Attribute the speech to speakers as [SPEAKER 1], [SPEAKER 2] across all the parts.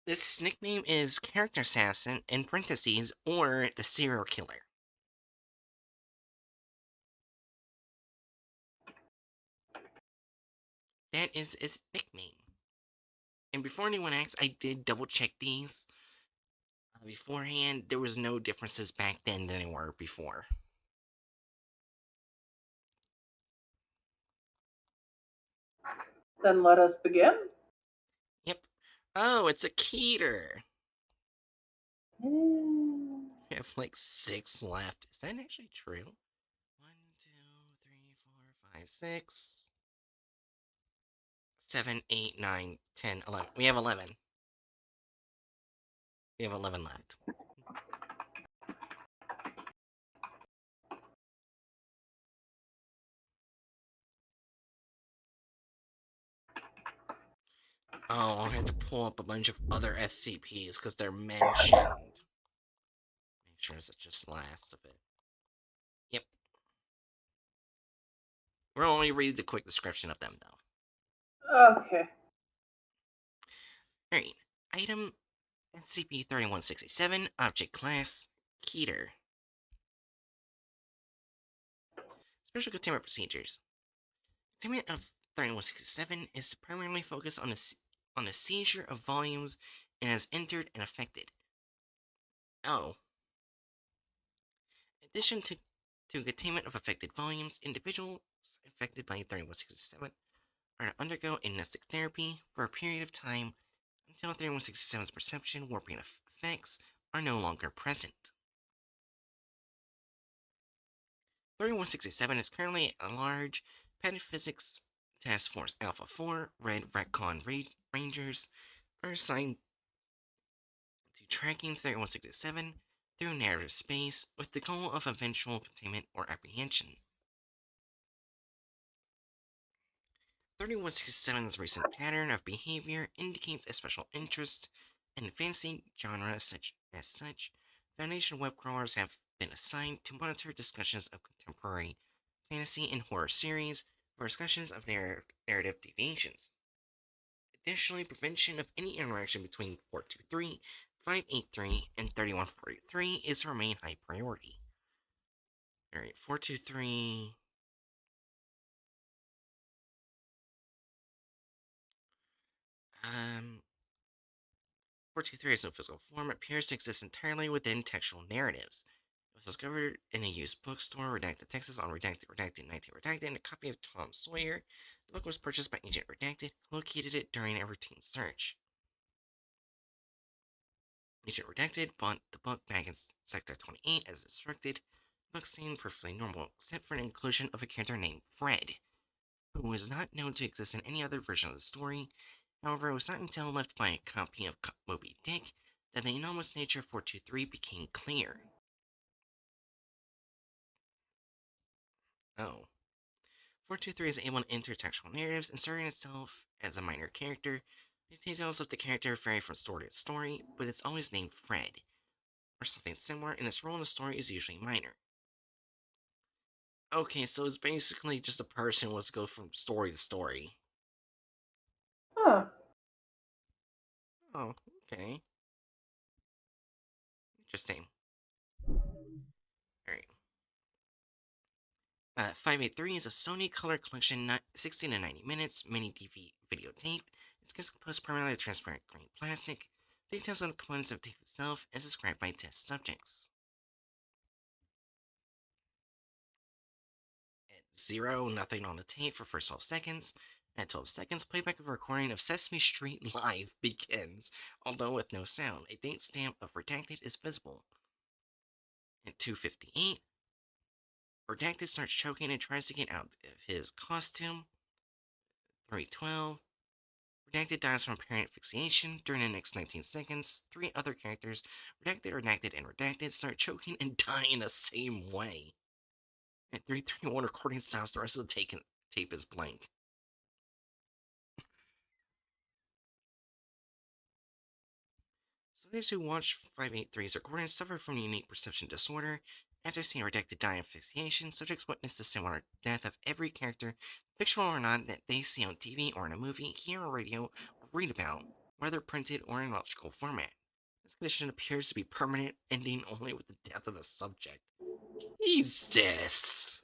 [SPEAKER 1] This nickname is Character Assassin in parentheses or the Serial Killer. That is its nickname. And before anyone asks, I did double check these. Beforehand, there was no differences back then than there were before.
[SPEAKER 2] Then let us begin.
[SPEAKER 1] Yep. Oh, it's a Keter.
[SPEAKER 2] Mm.
[SPEAKER 1] We have like 6 left. Is that actually true? 1, 2, 3, 4, 5, 6, 7, 8, 9, 10, 11. We have 11. We have 11 left. Oh, I have to pull up a bunch of other SCPs because they're mentioned. Make sure it's just last of it. Yep. We'll only read the quick description of them, though.
[SPEAKER 2] Okay.
[SPEAKER 1] Alright. Item SCP-3167, Object Class, Keter. Special Containment Procedures. Containment of 3167 is to primarily focus on the seizure of volumes and has entered and affected. Oh. In addition to containment of affected volumes, individuals affected by 3167 are to undergo amnestic therapy for a period of time until 3167's perception warping effects are no longer present. 3167 is currently a large Petaphysics Task Force Alpha 4 Red Retcon Rangers are assigned to tracking 3167 through narrative space with the goal of eventual containment or apprehension. 3167's recent pattern of behavior indicates a special interest in fantasy genre as such. Foundation web crawlers have been assigned to monitor discussions of contemporary fantasy and horror series for discussions of narrative deviations. Additionally, prevention of any interaction between 423, 583, and 3143 is to remain high priority. Alright, 423. 423 is no physical form, appears to exist entirely within textual narratives. It was discovered in a used bookstore, Redacted Texas, on Redacted 19 Redacted, and a copy of Tom Sawyer. The book was purchased by Agent Redacted, who located it during a routine search. Agent Redacted bought the book back in Sector 28 as instructed. The book seemed perfectly normal, except for an inclusion of a character named Fred, who was not known to exist in any other version of the story. However, it was not until left by a copy of Moby Dick that the anomalous nature of 423 became clear. Oh. 423 is able to enter textual narratives, inserting itself as a minor character. The details of the character vary from story to story, but it's always named Fred, or something similar, and its role in the story is usually minor. Okay, so it's basically just a person who wants to go from story to story.
[SPEAKER 2] Huh.
[SPEAKER 1] Oh, okay. Interesting. Alright. 583 is a Sony Color Collection 60 to 90 minutes mini DV videotape. It's composed primarily of transparent green plastic. Details on the components of the tape itself as described by test subjects. At 0, nothing on the tape for first 12 seconds. At 12 seconds, playback of a recording of Sesame Street Live begins, although with no sound. A date stamp of Redacted is visible. At 2:58, Redacted starts choking and tries to get out of his costume. 3:12, Redacted dies from apparent asphyxiation. During the next 19 seconds, 3 other characters, Redacted, and Redacted, start choking and die in the same way. At 3:31, recording stops. The rest of the tape is blank. Subjects who watch 583's recording suffer from a unique perception disorder. After seeing Redacted die of asphyxiation, subjects witness the similar death of every character, fictional or not, that they see on TV or in a movie, hear on radio, or read about. whether printed or in logical format. This condition appears to be permanent, ending only with the death of the subject. Jesus!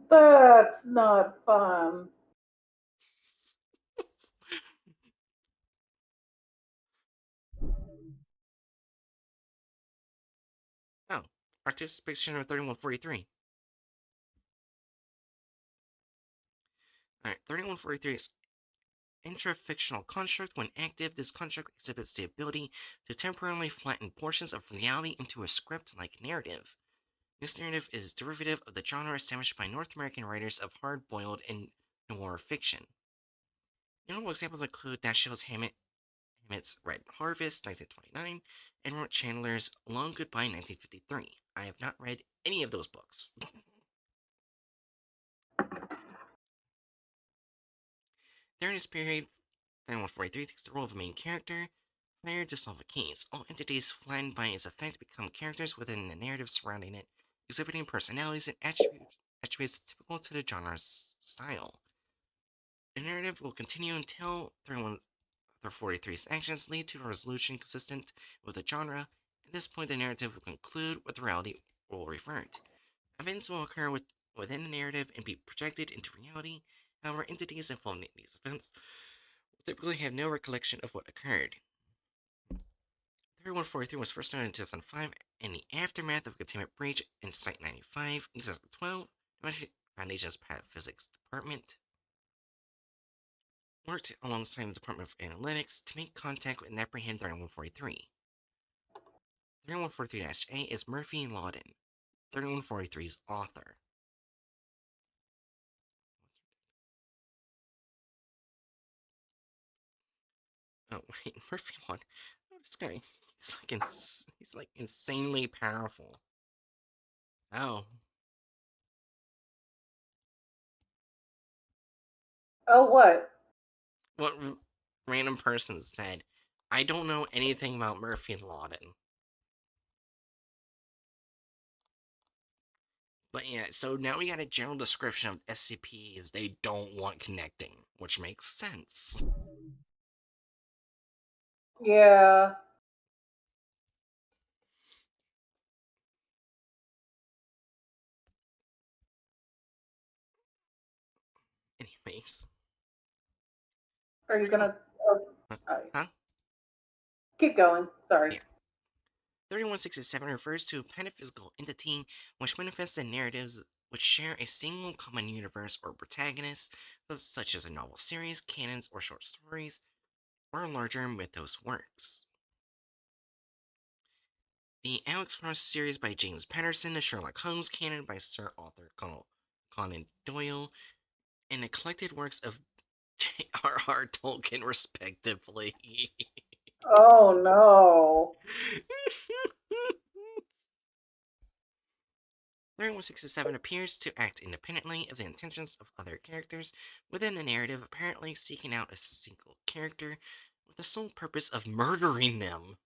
[SPEAKER 2] That's not fun.
[SPEAKER 1] Oh, participation of 3143. Alright, 3143 is intra-fictional construct. When active, this construct exhibits the ability to temporarily flatten portions of reality into a script-like narrative. This narrative is derivative of the genre established by North American writers of hard-boiled and noir fiction. Notable examples include Dashiell's Hammett's Red Harvest, 1929, and Robert Chandler's Long Goodbye, 1953. I have not read any of those books. During this period, 3143 takes the role of a main character, hired to solve a case. All entities flattened by its effect become characters within the narrative surrounding it, exhibiting personalities and attributes typical to the genre's style. The narrative will continue until 3143's actions lead to a resolution consistent with the genre. At this point, the narrative will conclude with reality will revert. Events will occur within the narrative and be projected into reality. However, entities involved in these events will typically have no recollection of what occurred. 3143 was first started in 2005 in the aftermath of a containment breach in Site 95 in 2012. The Foundation's Physics Department worked alongside the Department of Analytics to make contact with and apprehend 3143. 3143-A is Murphy Lawden, 3143's author. Oh wait, Murphy Lawden. Oh, this guy. He's like insanely powerful. Oh,
[SPEAKER 2] Oh, what?
[SPEAKER 1] what random person said? I don't know anything about Murphy Lawden. But yeah, so now we got a general description of SCPs they don't want connecting, which makes sense.
[SPEAKER 2] Yeah.
[SPEAKER 1] Anyways.
[SPEAKER 2] Are you gonna? Oh, sorry.
[SPEAKER 1] Huh?
[SPEAKER 2] Keep going. Sorry.
[SPEAKER 1] Yeah. 3167 refers to a panphysical entity which manifests in narratives which share a single common universe or protagonist, such as a novel series, canons, or short stories, or larger mythos works. The Alex Ross series by James Patterson, the Sherlock Holmes canon by Sir Arthur Conan Doyle, and the collected works of J.R.R. Tolkien, respectively.
[SPEAKER 2] Oh no.
[SPEAKER 1] 3167 appears to act independently of the intentions of other characters within a narrative, apparently seeking out a single character with the sole purpose of murdering them.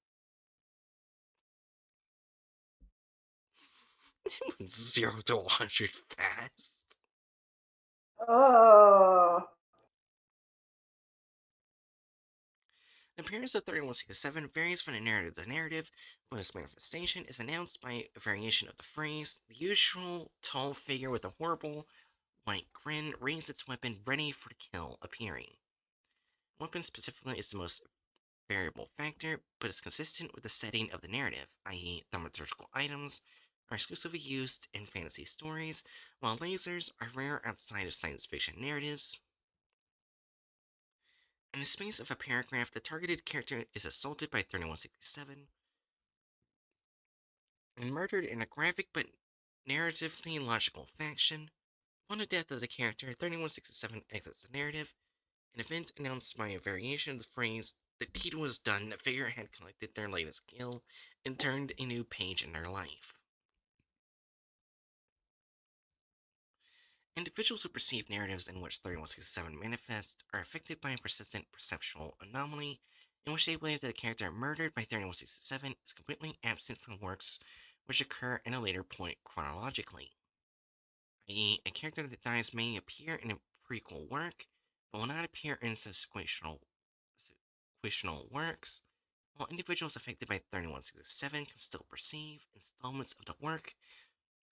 [SPEAKER 1] 0 to 100 fast.
[SPEAKER 2] Oh.
[SPEAKER 1] The appearance of 3167 varies from narrative to narrative, but its manifestation is announced by a variation of the phrase. The usual tall figure with a horrible white grin raised its weapon ready for the kill appearing. Weapon specifically is the most variable factor, but is consistent with the setting of the narrative, i.e., thaumaturgical items are exclusively used in fantasy stories, while lasers are rare outside of science fiction narratives. In the space of a paragraph, the targeted character is assaulted by 3167 and murdered in a graphic but narratively logical fashion. Upon the death of the character, 3167 exits the narrative, an event announced by a variation of the phrase, the deed was done, the figure had collected their latest kill and turned a new page in their life. Individuals who perceive narratives in which 3167 manifest are affected by a persistent perceptual anomaly in which they believe that the character murdered by 3167 is completely absent from works which occur at a later point chronologically. I.e., a character that dies may appear in a prequel work, but will not appear in fictional works. While individuals affected by 3167 can still perceive installments of the work,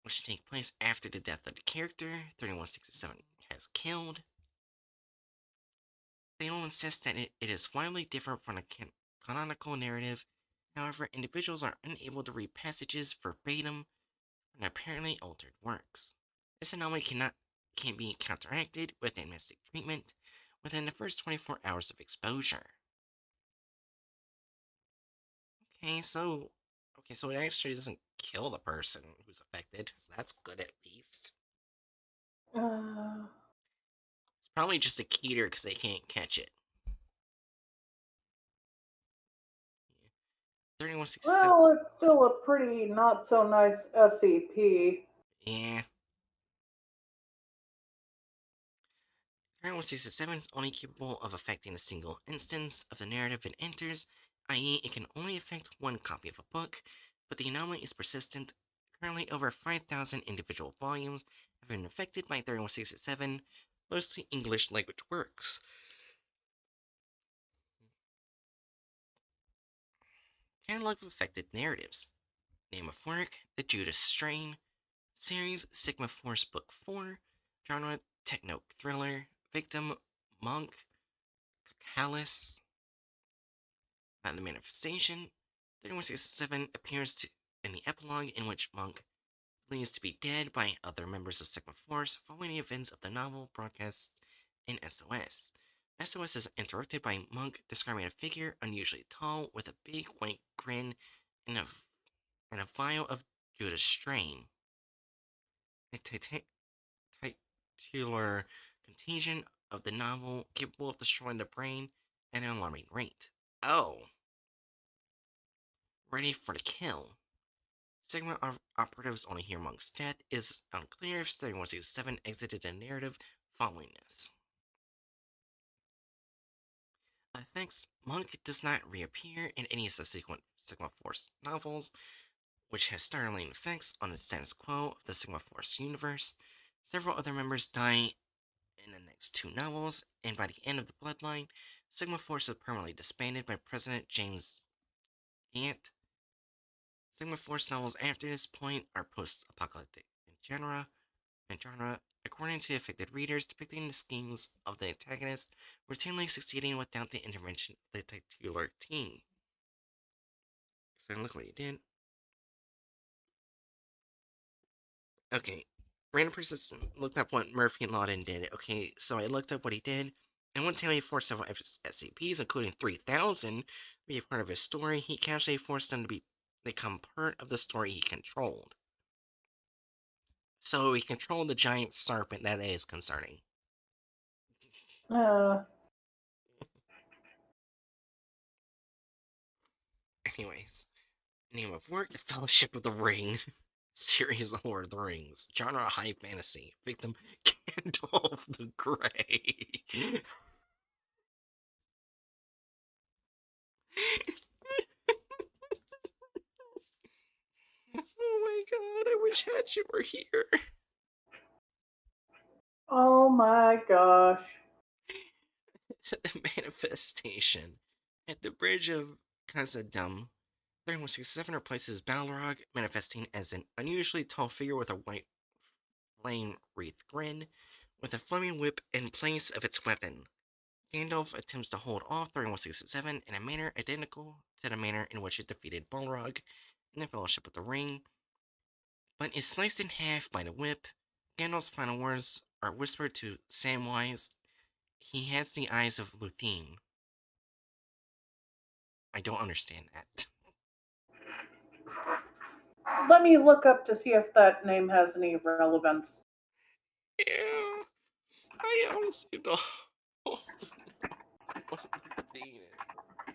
[SPEAKER 1] which take place after the death of the character 3167 has killed, they will insist that it is widely different from a canonical narrative. However, individuals are unable to read passages verbatim from apparently altered works. This anomaly can be counteracted with a mystic treatment within the first 24 hours of exposure. Okay, so it actually doesn't kill the person who's affected, so that's good at least. It's probably just a keter because they can't catch it. 3167.
[SPEAKER 2] Well, it's still a pretty not so nice SCP.
[SPEAKER 1] Yeah. 3167 is only capable of affecting a single instance of the narrative it enters, i.e., it can only affect one copy of a book, but the anomaly is persistent. Currently, over 5,000 individual volumes have been affected by 3167, mostly English language works. Catalog of affected narratives. Name of work: The Judas Strain. Series: Sigma Force Book 4. Genre: Techno Thriller. Victim: Monk. Callus. The manifestation: 3167 appears in the epilogue in which Monk believes to be dead by other members of Sigma Force following the events of the novel broadcast in SOS. SOS is interrupted by Monk describing a figure unusually tall with a big white grin and a vial of Judas Strain. A titular contagion of the novel capable of destroying the brain at an alarming rate. Oh, ready for the kill. Sigma operatives only hear Monk's death. It is unclear if 3167 exited the narrative following this. Thanks, Monk does not reappear in any subsequent Sigma Force novels, which has startling effects on the status quo of the Sigma Force universe. Several other members die in the next two novels, and by the end of the Bloodline, Sigma Force is permanently disbanded by President James Gant. Sigma Force novels after this point are post-apocalyptic in genre, according to affected readers, depicting the schemes of the antagonist routinely succeeding without the intervention of the titular team. So look what he did. Okay, random person looked up what Murphy Lawton did. Okay, so I looked up what he did, and one time he forced several SCPs, including 3,000, to be a part of his story. He casually forced them to become part of the story he controlled. So he controlled the giant serpent. That is concerning. Anyways, name of work: The Fellowship of the Ring. Series: The Lord of the Rings. Genre: high fantasy. Victim: Gandalf the Grey. Oh my god, I wish Hatchet were here.
[SPEAKER 2] Oh my gosh.
[SPEAKER 1] The manifestation. At the bridge of Khazad-dûm, 3167 replaces Balrog, manifesting as an unusually tall figure with a white flame wreath grin, with a flaming whip in place of its weapon. Gandalf attempts to hold off 3167 in a manner identical to the manner in which it defeated Balrog in the Fellowship of the Ring, but is sliced in half by the whip. Gandalf's final words are whispered to Samwise. He has the eyes of Luthien. I don't understand that.
[SPEAKER 2] Let me look up to see if that name has any relevance.
[SPEAKER 1] Yeah, I honestly don't. What Luthien is.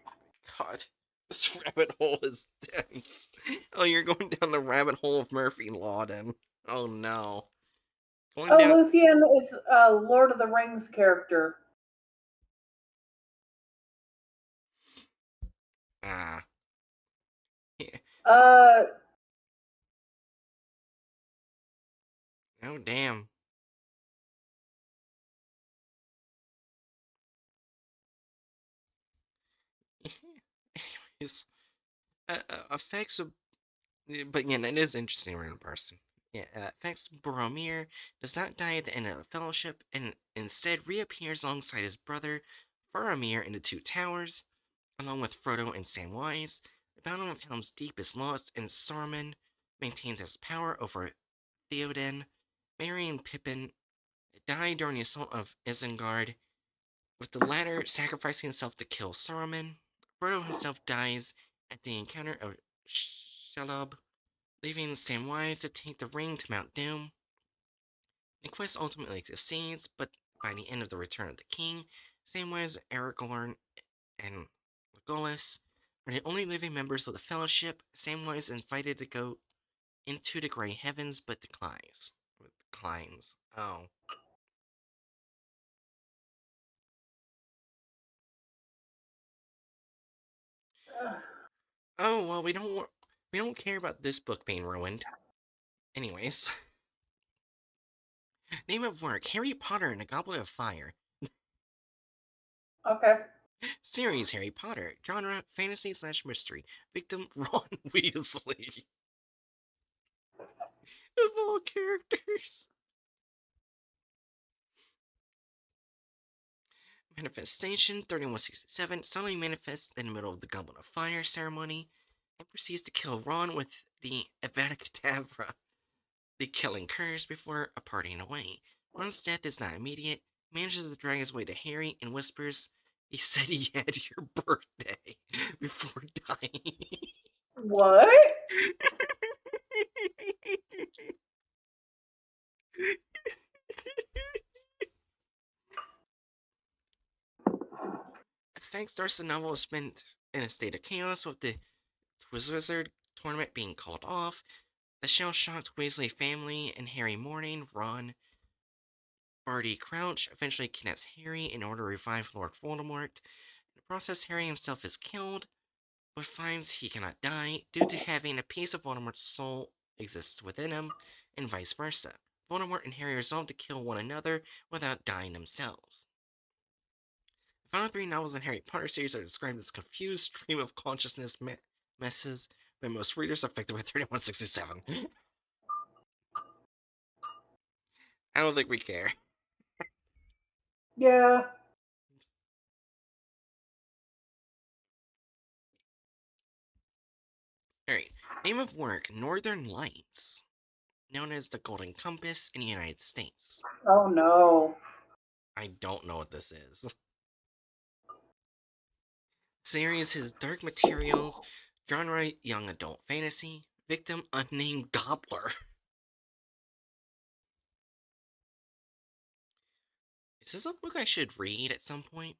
[SPEAKER 1] God, this rabbit hole is dense. Oh, you're going down the rabbit hole of Murphy Lawden. Oh no. Going
[SPEAKER 2] Oh,
[SPEAKER 1] down.
[SPEAKER 2] Luthien is a Lord of the Rings character.
[SPEAKER 1] Ah. Yeah.
[SPEAKER 2] Uh,
[SPEAKER 1] Oh, damn. His effects, but yeah, it is interesting random person. Yeah, affects Boromir does not die at the end of the Fellowship, and instead reappears alongside his brother Faramir in the Two Towers, along with Frodo and Samwise. The Battle of Helm's Deep is lost, and Saruman maintains his power over Theoden. Merry and Pippin die during the assault of Isengard, with the latter sacrificing himself to kill Saruman. Frodo himself dies at the encounter of Shelob, leaving Samwise to take the ring to Mount Doom. The quest ultimately succeeds, but by the end of the Return of the King, Samwise, Aragorn, and Legolas are the only living members of the Fellowship. Samwise is invited to go into the Grey Heavens, but declines. Declines. Oh. Oh well, we don't care about this book being ruined. Anyways, name of work: Harry Potter and the Goblet of Fire.
[SPEAKER 2] Okay.
[SPEAKER 1] Series: Harry Potter. Genre: fantasy / mystery. Victim: Ron Weasley. Of all characters. Manifestation 3167 suddenly manifests in the middle of the Goblet of Fire ceremony and proceeds to kill Ron with the Avada Kedavra, the killing curse, before parting away. Ron's death is not immediate, manages to drag his way to Harry and whispers, "He said he had your birthday," before dying.
[SPEAKER 2] What?
[SPEAKER 1] Thanks, the novel is spent in a state of chaos, with the Twizzlizard tournament being called off, the shell-shocked Weasley family and Harry mourning. Ron, Barty Crouch eventually kidnaps Harry in order to revive Lord Voldemort. In the process, Harry himself is killed, but finds he cannot die due to having a piece of Voldemort's soul exists within him, and vice versa. Voldemort and Harry resolve to kill one another without dying themselves. The final three novels in the Harry Potter series are described as confused stream of consciousness messes by most readers affected by 3167. I don't think we care.
[SPEAKER 2] Yeah.
[SPEAKER 1] Alright, name of work: Northern Lights, known as the Golden Compass in the United States.
[SPEAKER 2] Oh no.
[SPEAKER 1] I don't know what this is. Series is Dark Materials, genre young adult fantasy, victim unnamed gobbler. Is this a book I should read at some point?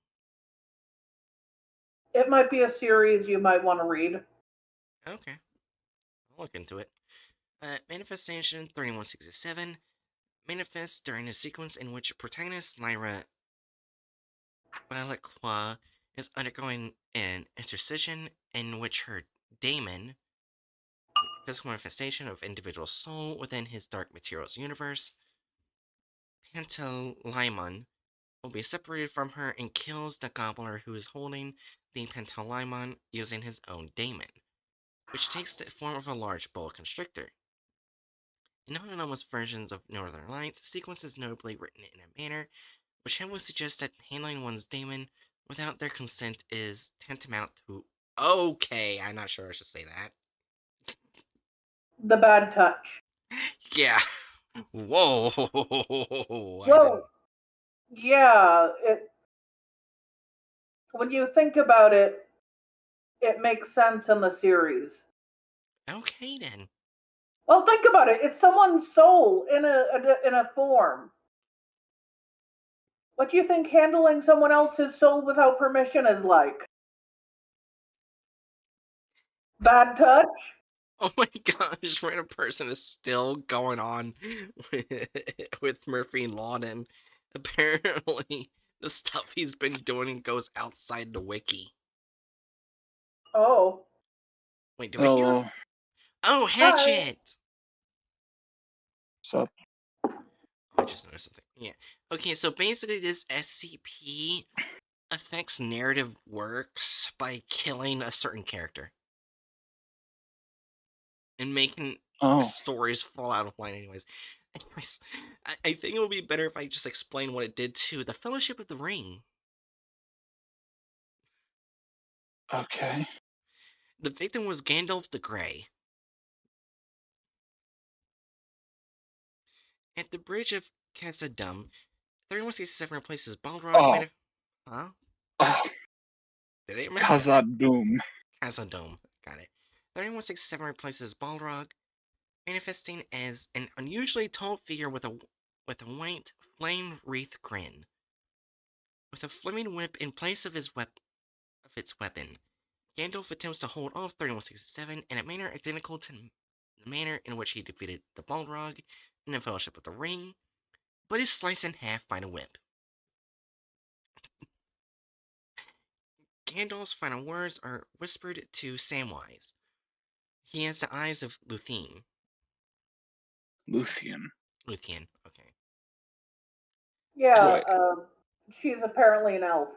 [SPEAKER 2] It might be a series you might want to read.
[SPEAKER 1] Okay, I'll look into it. Manifestation 3167 manifests during a sequence in which protagonist Lyra Balaqua is undergoing an intercision in which her daemon, physical manifestation of individual soul within his dark materials universe, Pantalaimon, will be separated from her and kills the gobbler who is holding the Pantalaimon using his own daemon, which takes the form of a large boa constrictor. In anonymous versions of Northern Lights, the sequence is notably written in a manner which heavily suggests that handling one's daemon without their consent is tantamount to. Okay, I'm not sure I should say that.
[SPEAKER 2] The Bad Touch.
[SPEAKER 1] Yeah. Whoa.
[SPEAKER 2] Whoa. Yeah. When you think about it, it makes sense in the series.
[SPEAKER 1] Okay then.
[SPEAKER 2] Well, think about it. It's someone's soul in a form. What do you think handling someone else's soul without permission is like? Bad touch?
[SPEAKER 1] Oh my gosh, random person is still going on with Murphy and Lawden. Apparently, the stuff he's been doing goes outside the wiki.
[SPEAKER 2] Oh.
[SPEAKER 1] Wait, do I hear?
[SPEAKER 3] Hello.
[SPEAKER 1] Oh,
[SPEAKER 2] Hi.
[SPEAKER 1] Hatchet!
[SPEAKER 3] What's up?
[SPEAKER 1] Oh, I just noticed something. Yeah. Okay, so basically, this SCP affects narrative works by killing a certain character and making the
[SPEAKER 3] Oh,
[SPEAKER 1] stories fall out of line. Anyways, I think it would be better if I just explain what it did to the Fellowship of the Ring.
[SPEAKER 3] okay.
[SPEAKER 1] The victim was Gandalf the Grey. At the Bridge of Khazad-dûm, 3167 replaces Balrog
[SPEAKER 3] Oh,
[SPEAKER 1] made Huh?
[SPEAKER 3] oh,
[SPEAKER 1] Did I miss it?
[SPEAKER 3] Khazad Doom.
[SPEAKER 1] Khazad-dûm. Got it. 3167 replaces Balrog, manifesting as an unusually tall figure with a white, flame-wreathed grin. With a flaming whip in place of its weapon, Gandalf attempts to hold off 3167 in a manner identical to the manner in which he defeated the Balrog in the Fellowship of the Ring, but is sliced in half by the whip. Gandalf's final words are whispered to Samwise. He has the eyes of Luthien.
[SPEAKER 3] Luthien.
[SPEAKER 1] Luthien, okay.
[SPEAKER 2] Yeah,
[SPEAKER 3] Wait.
[SPEAKER 2] she's apparently an elf.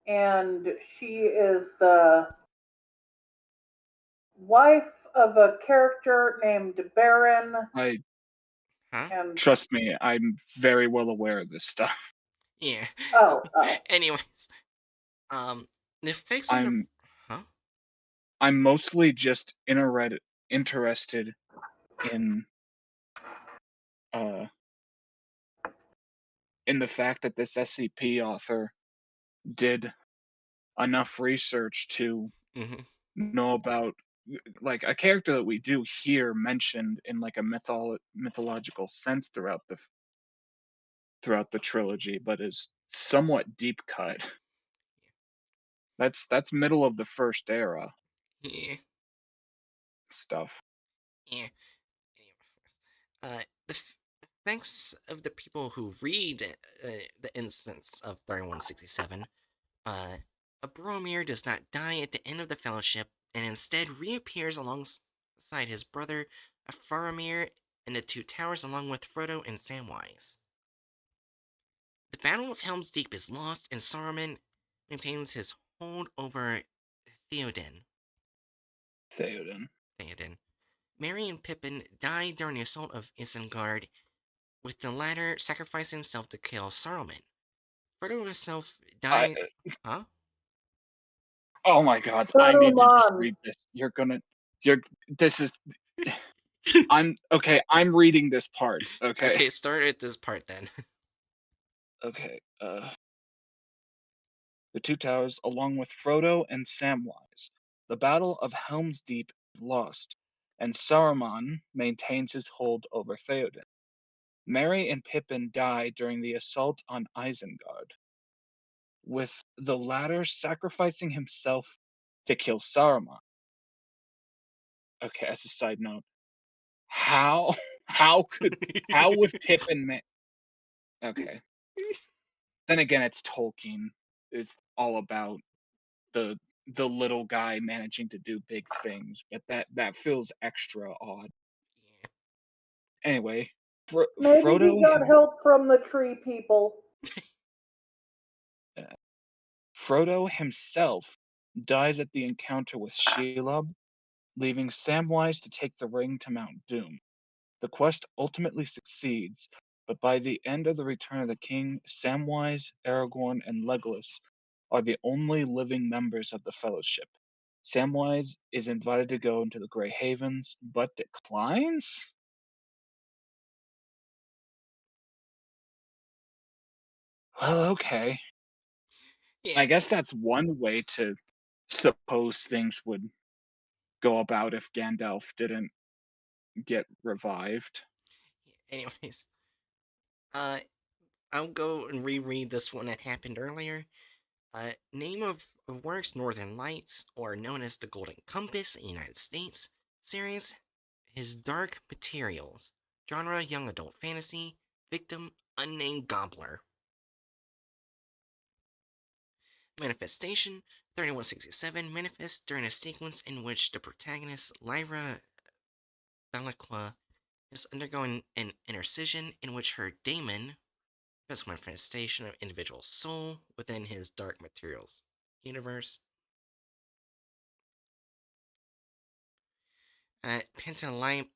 [SPEAKER 2] And she is the wife of a character named Baron.
[SPEAKER 3] I
[SPEAKER 1] Huh?
[SPEAKER 2] And
[SPEAKER 3] Trust me, I'm very well aware of this stuff.
[SPEAKER 1] Yeah.
[SPEAKER 2] oh,
[SPEAKER 1] Anyways, the effects on the.
[SPEAKER 3] I'm
[SPEAKER 1] Huh?
[SPEAKER 3] I'm mostly just interested in uh in the fact that this SCP author did enough research to
[SPEAKER 1] Mm-hmm.
[SPEAKER 3] know about like a character that we do hear mentioned in like a mythological sense throughout the trilogy, but is somewhat deep cut. That's middle of the first era
[SPEAKER 1] Yeah.
[SPEAKER 3] stuff.
[SPEAKER 1] Yeah. The effects of the people who read the instance of 3167. A Boromir does not die at the end of the Fellowship, and instead reappears alongside his brother Faramir in the Two Towers, along with Frodo and Samwise. The Battle of Helm's Deep is lost, and Saruman maintains his hold over Theoden.
[SPEAKER 3] Theoden.
[SPEAKER 1] Theoden. Merry and Pippin die during the assault of Isengard, with the latter sacrificing himself to kill Saruman. Frodo himself
[SPEAKER 3] I
[SPEAKER 1] died. Huh?
[SPEAKER 3] Oh my god, I need to just
[SPEAKER 2] Saruman.
[SPEAKER 3] read this. You're this is I'm reading this part, okay?
[SPEAKER 1] Okay, start at this part then.
[SPEAKER 3] Okay. The Two Towers, along with Frodo and Samwise. The Battle of Helm's Deep is lost, and Saruman maintains his hold over Theoden. Merry and Pippin die during the assault on Isengard, with the latter sacrificing himself to kill Saruman. Okay, as a side note, how how could how would Pippin okay. Then again, it's Tolkien. It's all about the the little guy managing to do big things, but that feels extra odd.
[SPEAKER 1] Yeah.
[SPEAKER 3] Anyway,
[SPEAKER 2] Maybe he got help from the tree people.
[SPEAKER 3] uh, Frodo himself dies at the encounter with Shelob, leaving Samwise to take the ring to Mount Doom. The quest ultimately succeeds, but by the end of the Return of the King, Samwise, Aragorn, and Legolas are the only living members of the Fellowship. Samwise is invited to go into the Grey Havens, but declines? Well, okay.
[SPEAKER 1] Yeah.
[SPEAKER 3] I guess that's one way to suppose things would go about if Gandalf didn't get revived.
[SPEAKER 1] Anyways, uh, I'll go and reread this one that happened earlier. Name of works: Northern Lights, or known as the Golden Compass in the United States. Series: His Dark Materials. Genre: Young Adult Fantasy. Victim: Unnamed Gobbler. Manifestation: 3167 manifests during a sequence in which the protagonist, Lyra Belacqua, is undergoing an intercision in which her daemon, physical manifestation of individual soul within his dark materials universe. Pentalimon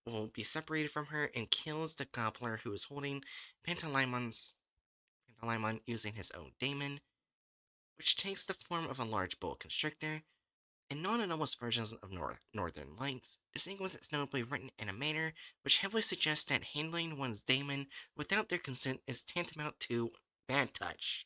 [SPEAKER 1] will be separated from her and kills the gobbler who is holding Pentalimon using his own daemon, which takes the form of a large boa constrictor. In non-anomalous versions of Northern Lights, the sequence is notably written in a manner which heavily suggests that handling one's daemon without their consent is tantamount to bad touch.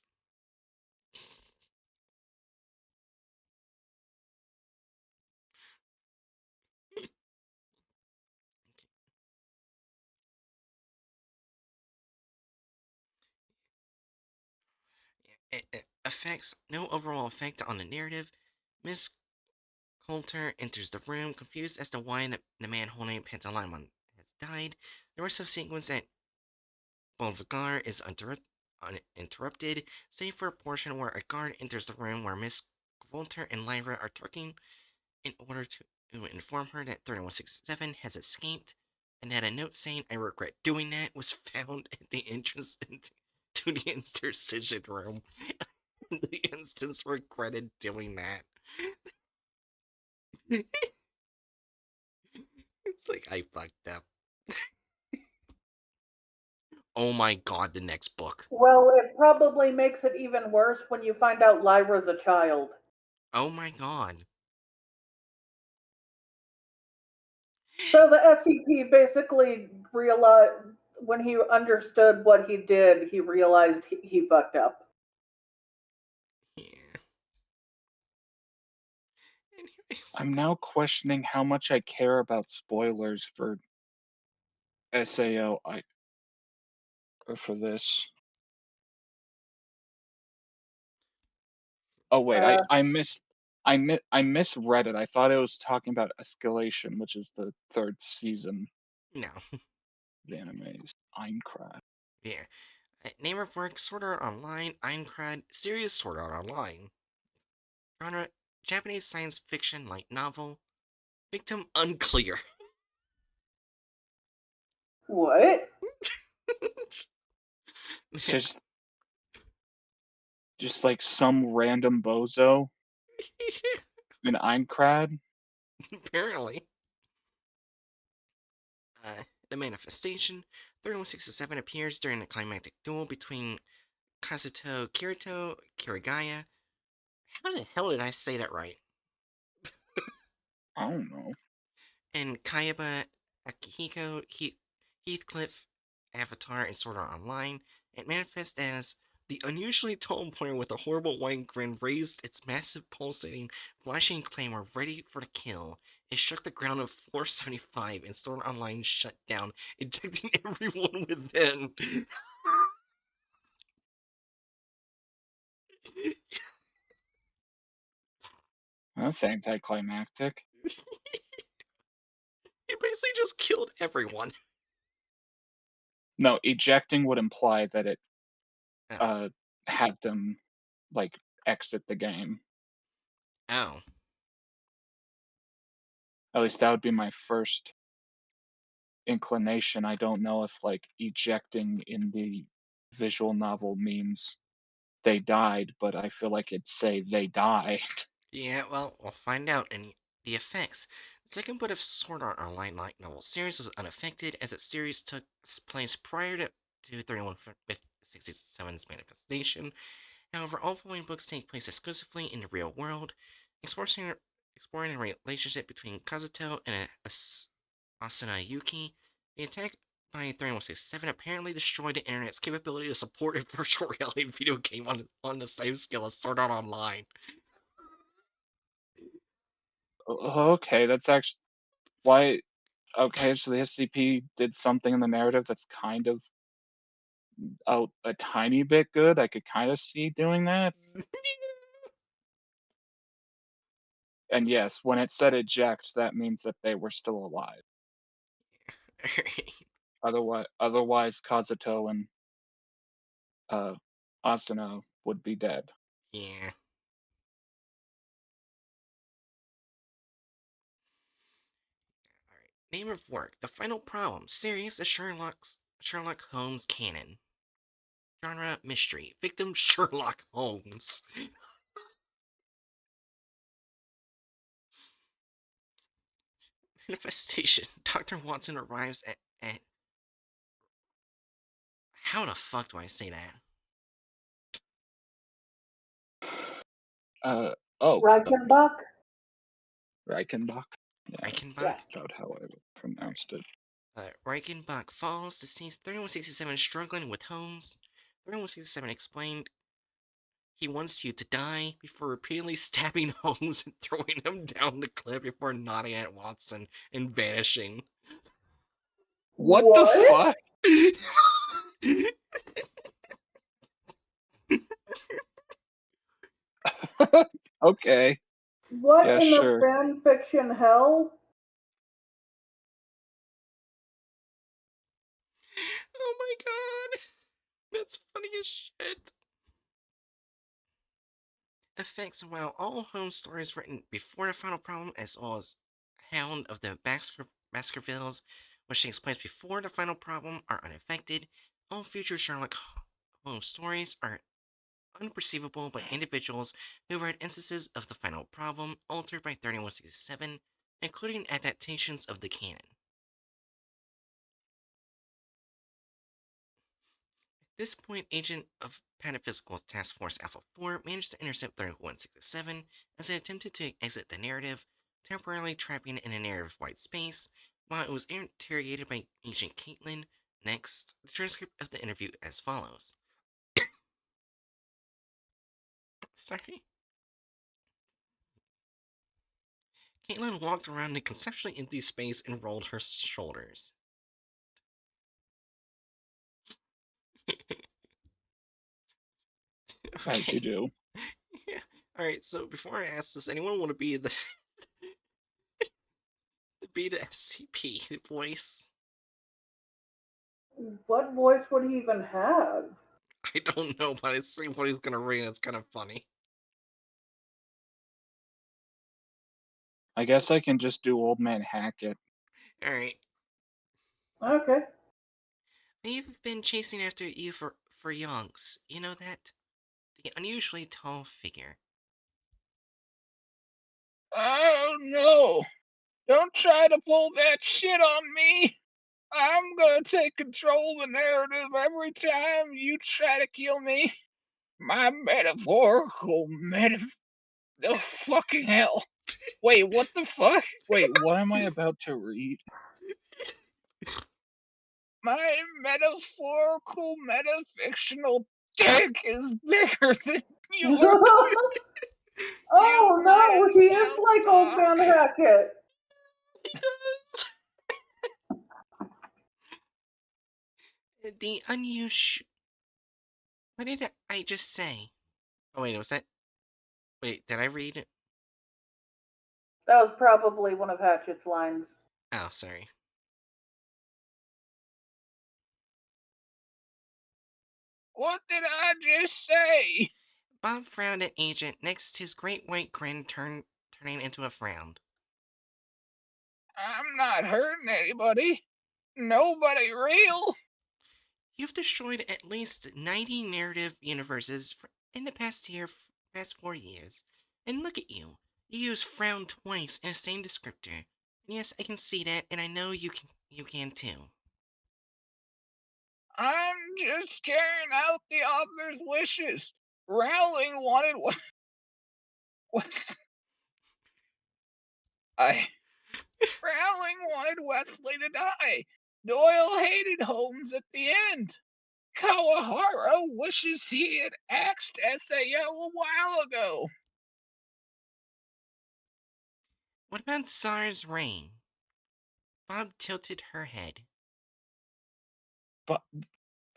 [SPEAKER 1] It affects no overall effect on the narrative. Miss Coulter enters the room, confused as to why the man holding Pentalimon has died. The rest of the sequence at Bolvagar is uninterrupted, save for a portion where a guard enters the room where Miss Coulter and Lyra are talking in order to inform her that 3167 has escaped, and that a note saying, "I regret doing that," was found at the entrance to the intercision room. The instance regretted doing that. It's like, I fucked up. Oh my god, the next book.
[SPEAKER 2] Well, it probably makes it even worse when you find out Lyra's a child.
[SPEAKER 1] Oh my god.
[SPEAKER 2] So the SCP basically realized when he understood what he did, he realized he fucked up.
[SPEAKER 1] Yeah. Anyways.
[SPEAKER 3] I'm now questioning how much I care about spoilers for SAO or for this. Oh wait,
[SPEAKER 2] Uh,
[SPEAKER 3] I misread it. I thought it was talking about Escalation, which is the third season
[SPEAKER 1] No.
[SPEAKER 3] of the animes. Einkrad.
[SPEAKER 1] Yeah. Name of work, Sword Art Online, Aincrad, series Sword Art Online. Genre, Japanese science fiction light novel. Victim unclear.
[SPEAKER 2] what?
[SPEAKER 3] It's just like some random bozo in Einkrad.
[SPEAKER 1] Apparently. The manifestation, 3167 appears during the climactic duel between Kazuto Kirigaya. How the hell did I say that right?
[SPEAKER 3] I don't know.
[SPEAKER 1] And Kayaba Akihiko Heathcliff Avatar in Sword Art Online. It manifests as the unusually tall player with a horrible white grin raised its massive pulsating, flashing claymore ready for the kill. It struck the ground of 475 and Sword Art Online shut down, ejecting everyone within.
[SPEAKER 3] That's anticlimactic.
[SPEAKER 1] It basically just killed everyone.
[SPEAKER 3] No, ejecting would imply that it
[SPEAKER 1] Oh.
[SPEAKER 3] uh had them like exit the game.
[SPEAKER 1] Oh.
[SPEAKER 3] At least that would be my first inclination. I don't know if like ejecting in the visual novel means they died, but I feel like it'd say they died.
[SPEAKER 1] Yeah, well, we'll find out in the effects. The second book of Sword Art Online light novel series was unaffected as its series took place prior to 3167's manifestation. However, all following books take place exclusively in the real world, exploring the relationship between Kazuto and Asuna Yuki. The attack by 3167 apparently destroyed the internet's capability to support a virtual reality video game on the same scale as Sword Art Online.
[SPEAKER 3] Okay, that's actually why. Okay, so the SCP did something in the narrative that's kind of a tiny bit good. I could kind of see doing that. And yes, when it said eject, that means that they were still alive. Otherwise, Kazuto and uh, Asuna would be dead.
[SPEAKER 1] Yeah. Alright. Name of work. The Final Problem. Series is Sherlock Holmes canon. Genre mystery. Victim Sherlock Holmes. Manifestation. Dr. Watson arrives at. How the fuck do I say that?
[SPEAKER 3] Oh,
[SPEAKER 2] Reichenbach?
[SPEAKER 3] Reichenbach. Yeah,
[SPEAKER 1] Reichenbach?
[SPEAKER 2] Yeah.
[SPEAKER 3] that's about how I pronounced it.
[SPEAKER 1] Reichenbach falls to sees 3167 struggling with Holmes. 3167 explained he wants you to die before repeatedly stabbing Holmes and throwing him down the cliff before nodding at Watson and vanishing.
[SPEAKER 3] What the fuck? Okay.
[SPEAKER 2] What
[SPEAKER 3] Yeah,
[SPEAKER 2] in the
[SPEAKER 3] sure.
[SPEAKER 2] fan fiction hell?
[SPEAKER 1] Oh my god! That's funny as shit. Effects. While all Holmes stories written before the final problem, as well as Hound of the Baskervilles, which takes place before the final problem, are unaffected, all future Sherlock Holmes stories are unperceivable by individuals who read instances of the final problem altered by 3167, including adaptations of the canon. At this point, agent of Pataphysical Task Force Alpha 4 managed to intercept 3167 as it attempted to exit the narrative, temporarily trapping it in a narrative white space, while it was interrogated by Agent Caitlin. Next, the transcript of the interview as follows. Sorry. Caitlin walked around in a conceptually empty space and rolled her shoulders.
[SPEAKER 3] As you
[SPEAKER 1] Okay.
[SPEAKER 3] do.
[SPEAKER 1] Yeah. Alright, so before I ask, does anyone want to be the SCP voice?
[SPEAKER 2] What voice would he even have?
[SPEAKER 1] I don't know, but I see what he's gonna read. It's kind of funny.
[SPEAKER 3] I guess I can just do Old Man Hackett.
[SPEAKER 1] Alright.
[SPEAKER 2] Okay.
[SPEAKER 1] We've been chasing after you for yonks. You know that? The unusually tall figure.
[SPEAKER 3] Oh no! Don't try to pull that shit on me! I'm gonna take control of the narrative every time you try to kill me. My metaphorical Oh, fucking hell. Wait, what the fuck? Wait, what am I about to read? My metaphorical metafictional dick is bigger than yours. You
[SPEAKER 2] Oh
[SPEAKER 3] might
[SPEAKER 2] no,
[SPEAKER 3] as
[SPEAKER 2] he is
[SPEAKER 3] well
[SPEAKER 2] like Old
[SPEAKER 3] talk.
[SPEAKER 2] Man Hackett.
[SPEAKER 1] He does. The unusual. What did I just say? Oh wait, was that? Wait, did I read it?
[SPEAKER 2] That was probably one of Hatchet's lines.
[SPEAKER 1] Oh, sorry.
[SPEAKER 3] What did I just say?
[SPEAKER 1] Bob frowned at Agent. Next, his great white grin turning into a frown.
[SPEAKER 3] I'm not hurting anybody. Nobody real.
[SPEAKER 1] You've destroyed at least 90 narrative universes in the past 4 years. And look at you. You used frown twice in the same descriptor. Yes, I can see that, and I know you can too.
[SPEAKER 3] I'm just carrying out the author's wishes. Rowling wanted what's I Rowling wanted Wesley to die. Doyle hated Holmes at the end. Kawahara wishes he had axed SAO a while ago.
[SPEAKER 1] What about Sars Rain? Bob tilted her head.
[SPEAKER 3] But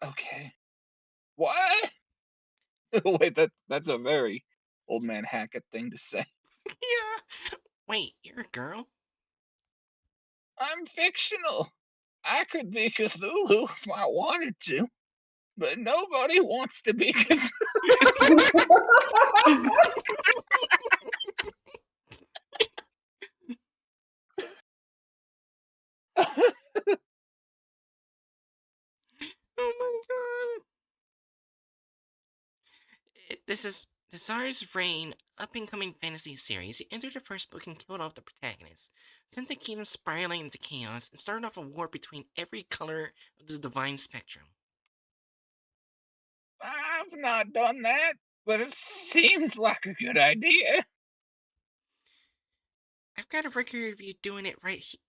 [SPEAKER 3] okay. What? Wait, that's a very Old Man Hackett thing to say.
[SPEAKER 1] Yeah. Wait, you're a girl?
[SPEAKER 3] I'm fictional. I could be Cthulhu if I wanted to, but nobody wants to be Cthulhu.
[SPEAKER 1] Oh my god. This is the Tsar's Reign up-and-coming fantasy series. He entered the first book and killed off the protagonist, sent the kingdom spiraling into chaos, and started off a war between every color of the divine spectrum.
[SPEAKER 3] I've not done that, but it seems like a good idea.
[SPEAKER 1] I've got a record of you doing it right here.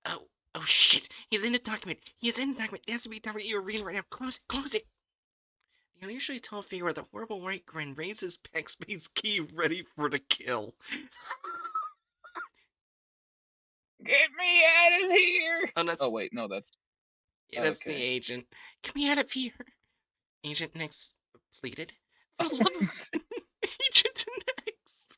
[SPEAKER 1] Oh shit! He's in the document. He is in the document. The SCP document you're reading right now. Close it. Close it. The unusually tall figure with a horrible white grin raised his backspace key, ready for the kill.
[SPEAKER 3] Get me out of here!
[SPEAKER 1] Oh, that's
[SPEAKER 3] Oh wait, no, that's
[SPEAKER 1] that's the
[SPEAKER 3] okay.
[SPEAKER 1] agent. Get me out of here. Agent next pleaded. For the love of Agent next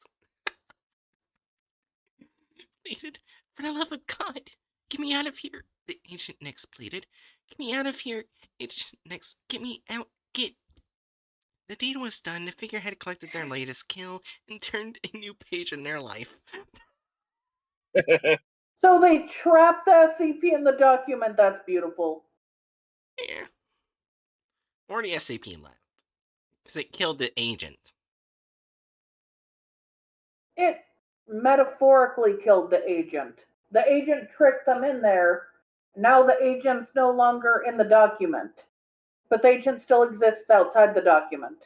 [SPEAKER 1] pleaded. For the love of God, get me out of here. The agent next pleaded. Get me out of here. Agent next, get me out. Get. The deed was done. The figure had collected their latest kill and turned a new page in their life.
[SPEAKER 2] So they trapped the SCP in the document. That's beautiful.
[SPEAKER 1] Yeah. Or the SCP left. Because it killed the agent.
[SPEAKER 2] It metaphorically killed the agent. The agent tricked them in there. Now the agent's no longer in the document. But the agent still exists outside the document.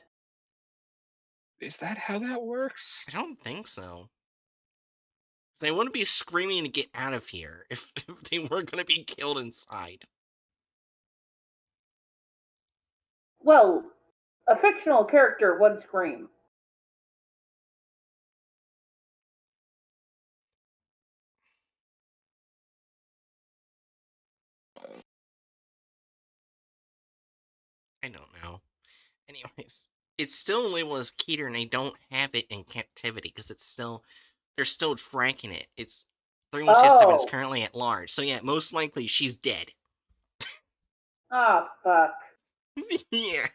[SPEAKER 3] Is that how that works?
[SPEAKER 1] I don't think so. They wouldn't be screaming to get out of here if they weren't going to be killed inside.
[SPEAKER 2] Well, a fictional character would scream.
[SPEAKER 1] I don't know. Anyways, it's still labeled as Keter, and they don't have it in captivity because they're still tracking it. It's 3167 is
[SPEAKER 2] Oh.
[SPEAKER 1] currently at large, so yeah, most likely she's dead.
[SPEAKER 2] Ah, fuck.
[SPEAKER 1] Yeah.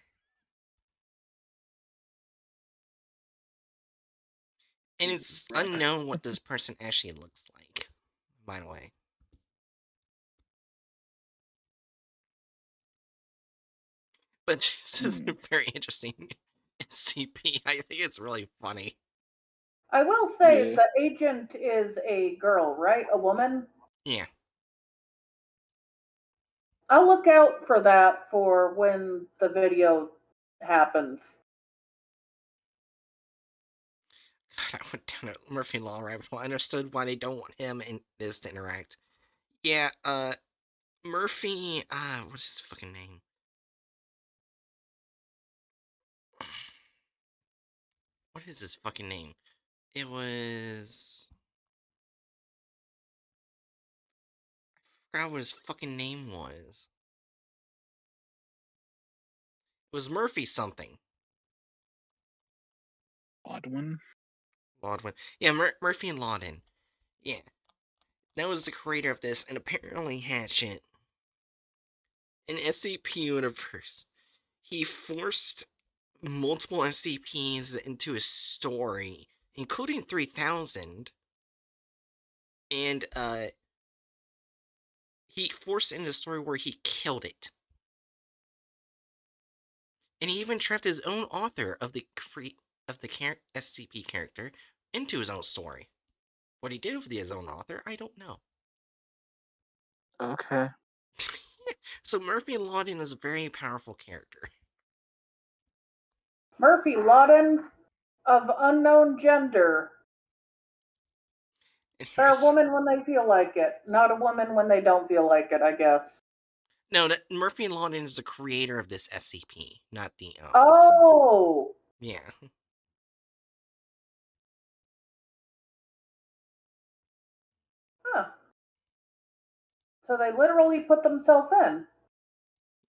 [SPEAKER 1] And it's unknown what this person actually looks like, by the way. But this is a very interesting SCP. I think it's really funny.
[SPEAKER 2] I will say
[SPEAKER 3] Yeah.
[SPEAKER 2] the agent is a girl, right? A woman?
[SPEAKER 1] Yeah.
[SPEAKER 2] I'll look out for that for when the video happens.
[SPEAKER 1] God, I went down a Murphy Law rabbit hole. I understood why they don't want him and this to interact. Yeah, Murphy, what's his fucking name? What is his fucking name? It was... I forgot what his fucking name was. It was Murphy something.
[SPEAKER 3] Odd
[SPEAKER 1] Laudwin. Yeah, Murphy and Laudin. Yeah. That was the creator of this, and apparently Hatchet, in SCP universe, he forced multiple SCPs into his story, including 3000, and he forced it into a story where he killed it. And he even trapped his own author of the SCP character into his own story. What he did with his own author, I don't know.
[SPEAKER 3] Okay.
[SPEAKER 1] So Murphy Laudin is a very powerful character.
[SPEAKER 2] Murphy Lawton of unknown gender. They're a woman when they feel like it, not a woman when they don't feel like it, I guess.
[SPEAKER 1] No, Murphy Laudin is the creator of this SCP, not the.
[SPEAKER 2] Oh!
[SPEAKER 1] Yeah.
[SPEAKER 2] Huh. So they literally put themselves in.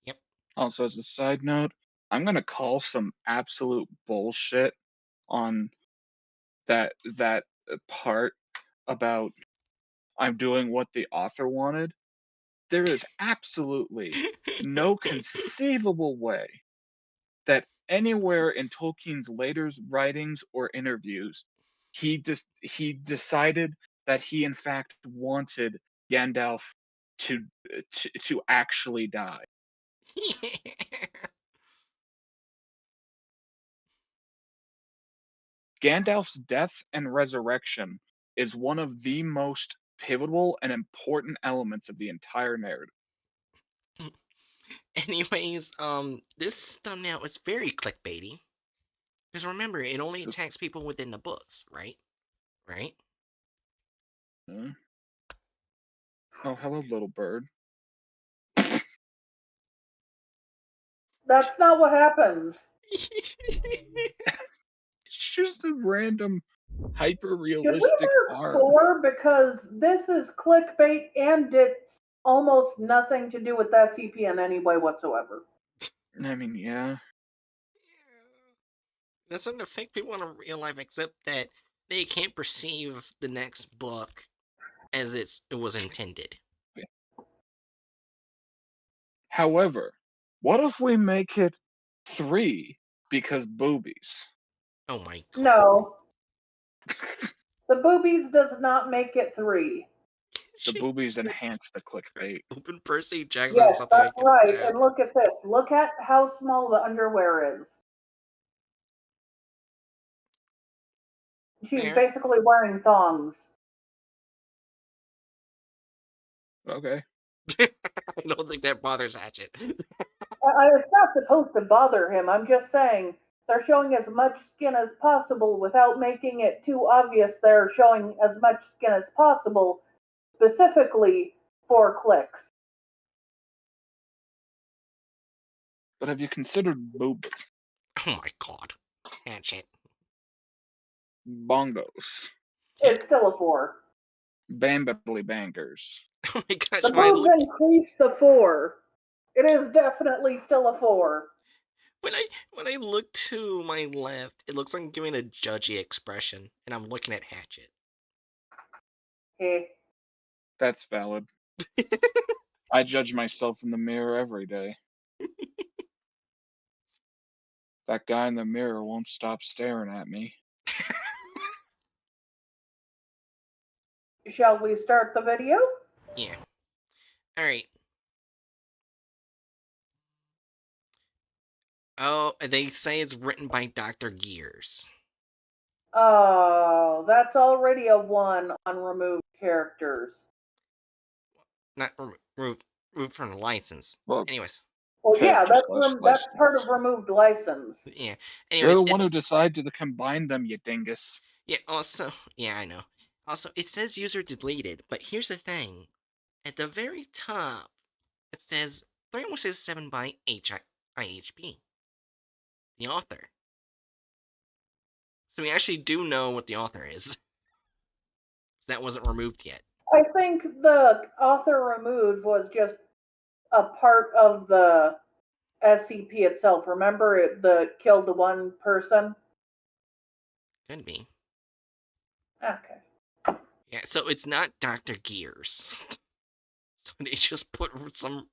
[SPEAKER 1] Yep.
[SPEAKER 3] Also, as a side note, I'm gonna call some absolute bullshit on that part about I'm doing what the author wanted. There is absolutely no conceivable way that anywhere in Tolkien's later writings or interviews he decided that he in fact wanted Gandalf to to actually die. Gandalf's death and resurrection is one of the most pivotal and important elements of the entire narrative.
[SPEAKER 1] Anyways, this thumbnail is very clickbaity. Because remember, it only attacks people within the books, right? Right?
[SPEAKER 3] Oh, hello, little bird.
[SPEAKER 2] That's not what happens.
[SPEAKER 3] It's just a random, hyper
[SPEAKER 2] Should we
[SPEAKER 3] realistic
[SPEAKER 2] mark
[SPEAKER 3] art.
[SPEAKER 2] 4? Because this is clickbait and it's almost nothing to do with SCP in any way whatsoever.
[SPEAKER 3] I mean, yeah.
[SPEAKER 1] That doesn't affect people in real life, except that they can't perceive the next book as it was intended.
[SPEAKER 3] However, what if we make it 3 because boobies?
[SPEAKER 1] Oh my god.
[SPEAKER 2] No. The boobies does not make it 3.
[SPEAKER 3] The boobies enhance the clickbait.
[SPEAKER 1] Open Percy Jackson
[SPEAKER 2] Yes,
[SPEAKER 1] is something I
[SPEAKER 2] that's
[SPEAKER 1] can
[SPEAKER 2] right.
[SPEAKER 1] stab.
[SPEAKER 2] And look at this. Look at how small the underwear is. She's
[SPEAKER 1] Fair.
[SPEAKER 2] basically wearing thongs.
[SPEAKER 3] Okay.
[SPEAKER 1] I don't think that bothers Hatchet.
[SPEAKER 2] It's not supposed to bother him. I'm just saying they're showing as much skin as possible without making it too obvious they're showing as much skin as possible, specifically for clicks.
[SPEAKER 3] But have you considered boobies?
[SPEAKER 1] Oh my god. Hatchet.
[SPEAKER 3] Bongos.
[SPEAKER 2] It's still a 4.
[SPEAKER 3] Bambly bangers.
[SPEAKER 1] Oh my gosh,
[SPEAKER 2] The boobs increase the 4. It is definitely still a 4.
[SPEAKER 1] when I look to my left, it looks like I'm giving a judgy expression, and I'm looking at Hatchet.
[SPEAKER 2] Hey.
[SPEAKER 3] That's valid. I judge myself in the mirror every day. That guy in the mirror won't stop staring at me.
[SPEAKER 2] Shall we start the video?
[SPEAKER 1] Yeah. Alright. Oh, they say it's written by Dr. Gears.
[SPEAKER 2] Oh, that's already a 1 on removed characters.
[SPEAKER 1] Not removed from the license.
[SPEAKER 3] Well,
[SPEAKER 1] Anyways.
[SPEAKER 2] Well, yeah,
[SPEAKER 3] character
[SPEAKER 2] that's
[SPEAKER 3] slash
[SPEAKER 2] part
[SPEAKER 3] license.
[SPEAKER 2] of removed license.
[SPEAKER 1] Yeah.
[SPEAKER 3] You're
[SPEAKER 1] Anyways,
[SPEAKER 3] the one who decided to combine them, you dingus.
[SPEAKER 1] Yeah, also, yeah, I know. Also, it says user deleted, but here's the thing. At the very top, it says 3167 by IHP, the author. So we actually do know what the author is. That wasn't removed yet.
[SPEAKER 2] I think the author removed was just a part of the SCP itself. Remember the killed the one person?
[SPEAKER 1] Could be.
[SPEAKER 2] Okay.
[SPEAKER 1] Yeah, so it's not Dr. Gears. So they just put some...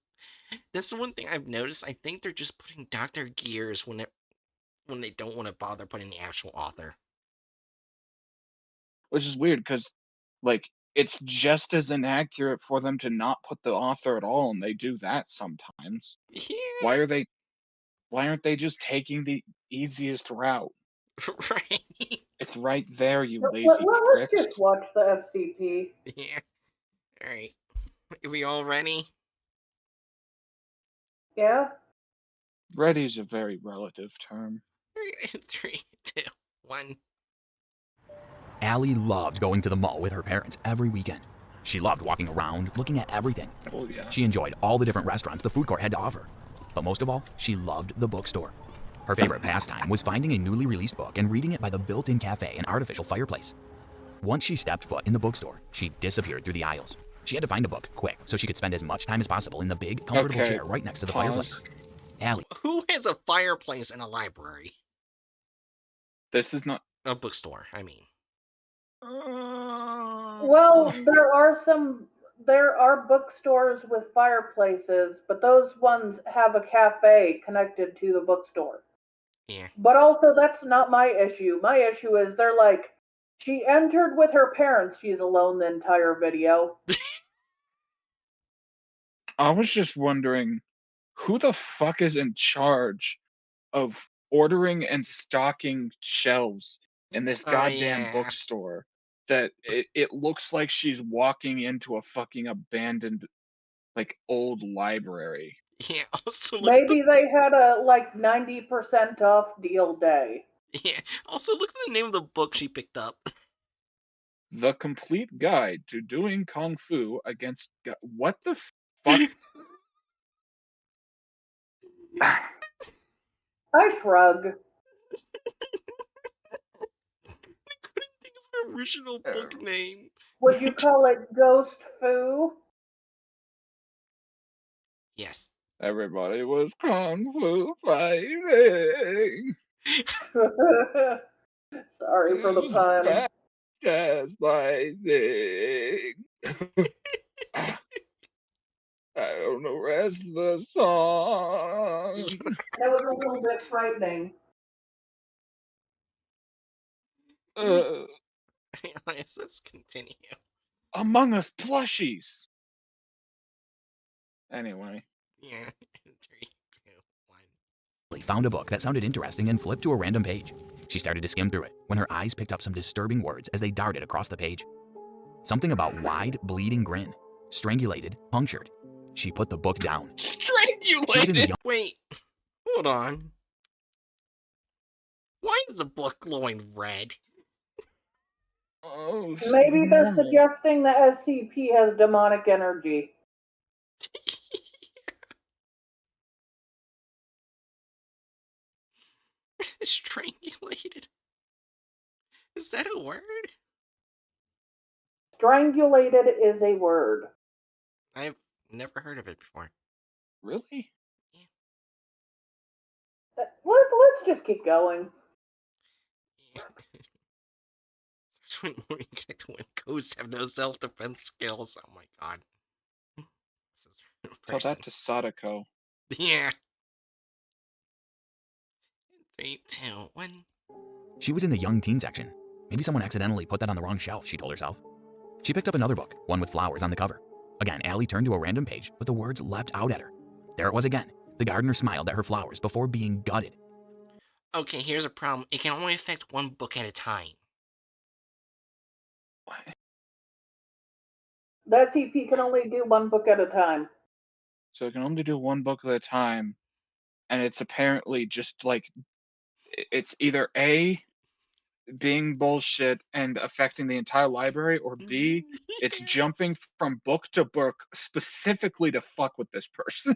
[SPEAKER 1] That's the one thing I've noticed. I think they're just putting Dr. Gears when they don't want to bother putting the actual author.
[SPEAKER 3] Which is weird, because, like, it's just as inaccurate for them to not put the author at all, and they do that sometimes.
[SPEAKER 1] Yeah.
[SPEAKER 3] Why aren't they just taking the easiest route?
[SPEAKER 1] Right.
[SPEAKER 3] It's right there, you lazy
[SPEAKER 2] Let's
[SPEAKER 3] pricks.
[SPEAKER 2] just watch the SCP.
[SPEAKER 1] Yeah. Alright. Are we all ready?
[SPEAKER 2] Yeah?
[SPEAKER 3] Ready's a very relative term.
[SPEAKER 1] 3, 2, 1.
[SPEAKER 4] Allie loved going to the mall with her parents every weekend. She loved walking around, looking at everything.
[SPEAKER 3] Oh, yeah.
[SPEAKER 4] She enjoyed all the different restaurants the food court had to offer. But most of all, she loved the bookstore. Her favorite pastime was finding a newly released book and reading it by the built-in cafe and artificial fireplace. Once she stepped foot in the bookstore, she disappeared through the aisles. She had to find a book quick so she could spend as much time as possible in the big, comfortable chair right next to the fireplace. Allie.
[SPEAKER 1] Who has a fireplace in a library?
[SPEAKER 3] This is not...
[SPEAKER 1] A bookstore, I mean.
[SPEAKER 2] Well, there are bookstores with fireplaces, but those ones have a cafe connected to the bookstore.
[SPEAKER 1] Yeah.
[SPEAKER 2] But also, that's not my issue. My issue is they're like, she entered with her parents. She's alone the entire video.
[SPEAKER 3] I was just wondering, who the fuck is in charge of ordering and stocking shelves in this
[SPEAKER 1] Oh,
[SPEAKER 3] goddamn
[SPEAKER 1] yeah.
[SPEAKER 3] bookstore that it looks like she's walking into a fucking abandoned, like, old library.
[SPEAKER 1] Yeah, also look at
[SPEAKER 2] Maybe they had a like 90% off deal day.
[SPEAKER 1] look at the name of the book she picked up.
[SPEAKER 3] The Complete Guide to Doing Kung Fu Against what the fuck?
[SPEAKER 2] I shrug.
[SPEAKER 1] Couldn't think of an original book name.
[SPEAKER 2] Would you call it Ghost Foo?
[SPEAKER 1] Yes.
[SPEAKER 3] Everybody was kung fu fighting.
[SPEAKER 2] Sorry for the pun.
[SPEAKER 3] Fast as lightning. I don't know the rest of the song.
[SPEAKER 2] That was a little bit frightening.
[SPEAKER 3] Uh,
[SPEAKER 1] Let's continue.
[SPEAKER 3] Among Us plushies. Anyway.
[SPEAKER 1] Yeah. 3, 2, 1.
[SPEAKER 4] Found a book that sounded interesting and flipped to a random page. She started to skim through it when her eyes picked up some disturbing words as they darted across the page. Something about wide, bleeding grin, strangulated, punctured. She put the book down. She was in the
[SPEAKER 3] Strangulated.
[SPEAKER 4] young
[SPEAKER 1] Wait. Hold on. Why is the book glowing red?
[SPEAKER 3] Oh,
[SPEAKER 2] Maybe they're
[SPEAKER 3] normal.
[SPEAKER 2] suggesting the SCP has demonic energy.
[SPEAKER 1] Strangulated. Is that a word?
[SPEAKER 2] Strangulated is a word.
[SPEAKER 1] I've never heard of it before.
[SPEAKER 3] Really?
[SPEAKER 2] Let's just keep going.
[SPEAKER 1] Yeah. When ghosts have no self-defense skills. Oh my god. This is a
[SPEAKER 3] Tell
[SPEAKER 1] person.
[SPEAKER 3] that to Sadako.
[SPEAKER 1] Yeah. 3, 2, 1.
[SPEAKER 4] She was in the young teen section. Maybe someone accidentally put that on the wrong shelf, she told herself. She picked up another book, one with flowers on the cover. Again, Allie turned to a random page, but the words leapt out at her. There it was again. The gardener smiled at her flowers before being gutted.
[SPEAKER 1] Okay, here's a problem. It can only affect one book at a time.
[SPEAKER 3] What?
[SPEAKER 2] The SCP can only do one book at a time.
[SPEAKER 3] So it can only do one book at a time, and it's apparently just like it's either A, being bullshit and affecting the entire library, or B, it's jumping from book to book specifically to fuck with this person.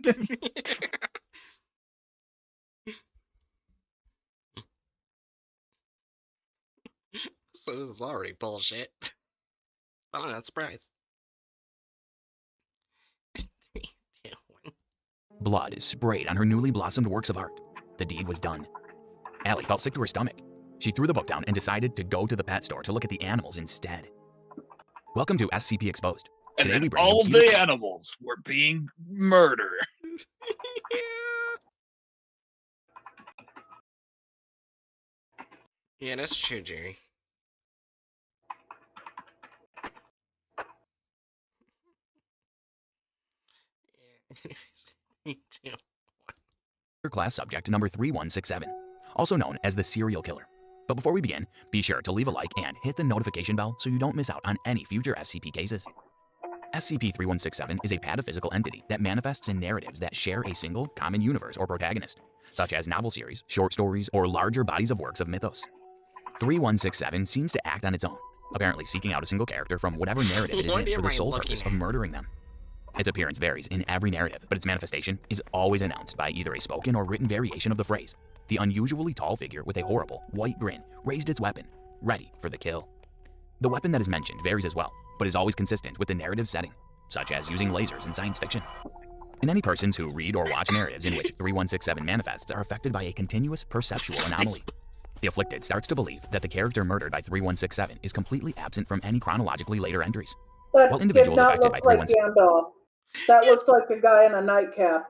[SPEAKER 1] So this is already bullshit. But I'm not surprised. 3, 2, 1.
[SPEAKER 4] Blood sprayed on her newly blossomed works of art. The deed was done. Allie felt sick to her stomach. She threw the book down and decided to go to the pet store to look at the animals instead. Welcome to SCP Exposed.
[SPEAKER 3] And
[SPEAKER 4] Today we
[SPEAKER 3] then
[SPEAKER 4] bring
[SPEAKER 3] all
[SPEAKER 4] you
[SPEAKER 3] the animals were being murdered.
[SPEAKER 1] Yeah, that's true, Jerry. Yeah. 3, 2.
[SPEAKER 4] class subject number 3167, also known as the serial killer. But before we begin, be sure to leave a like and hit the notification bell so you don't miss out on any future SCP cases. SCP-3167 is a pataphysical entity that manifests in narratives that share a single common universe or protagonist, such as novel series, short stories, or larger bodies of works of mythos. 3167 seems to act on its own, apparently seeking out a single character from whatever narrative it is
[SPEAKER 1] What
[SPEAKER 4] in for
[SPEAKER 1] am
[SPEAKER 4] the
[SPEAKER 1] I
[SPEAKER 4] sole
[SPEAKER 1] looking
[SPEAKER 4] purpose
[SPEAKER 1] at?
[SPEAKER 4] of murdering them. Its appearance varies in every narrative, but its manifestation is always announced by either a spoken or written variation of the phrase. The unusually tall figure with a horrible, white grin raised its weapon, ready for the kill. The weapon that is mentioned varies as well, but is always consistent with the narrative setting, such as using lasers in science fiction. And any persons who read or watch narratives in which 3167 manifests are affected by a continuous perceptual anomaly. The afflicted starts to believe that the character murdered by 3167 is completely absent from any chronologically later entries.
[SPEAKER 2] That
[SPEAKER 4] While
[SPEAKER 2] did
[SPEAKER 4] individuals
[SPEAKER 2] not
[SPEAKER 4] affected
[SPEAKER 2] look
[SPEAKER 4] by
[SPEAKER 2] like Gandalf. That
[SPEAKER 1] Yeah.
[SPEAKER 2] looks like a guy in a nightcap.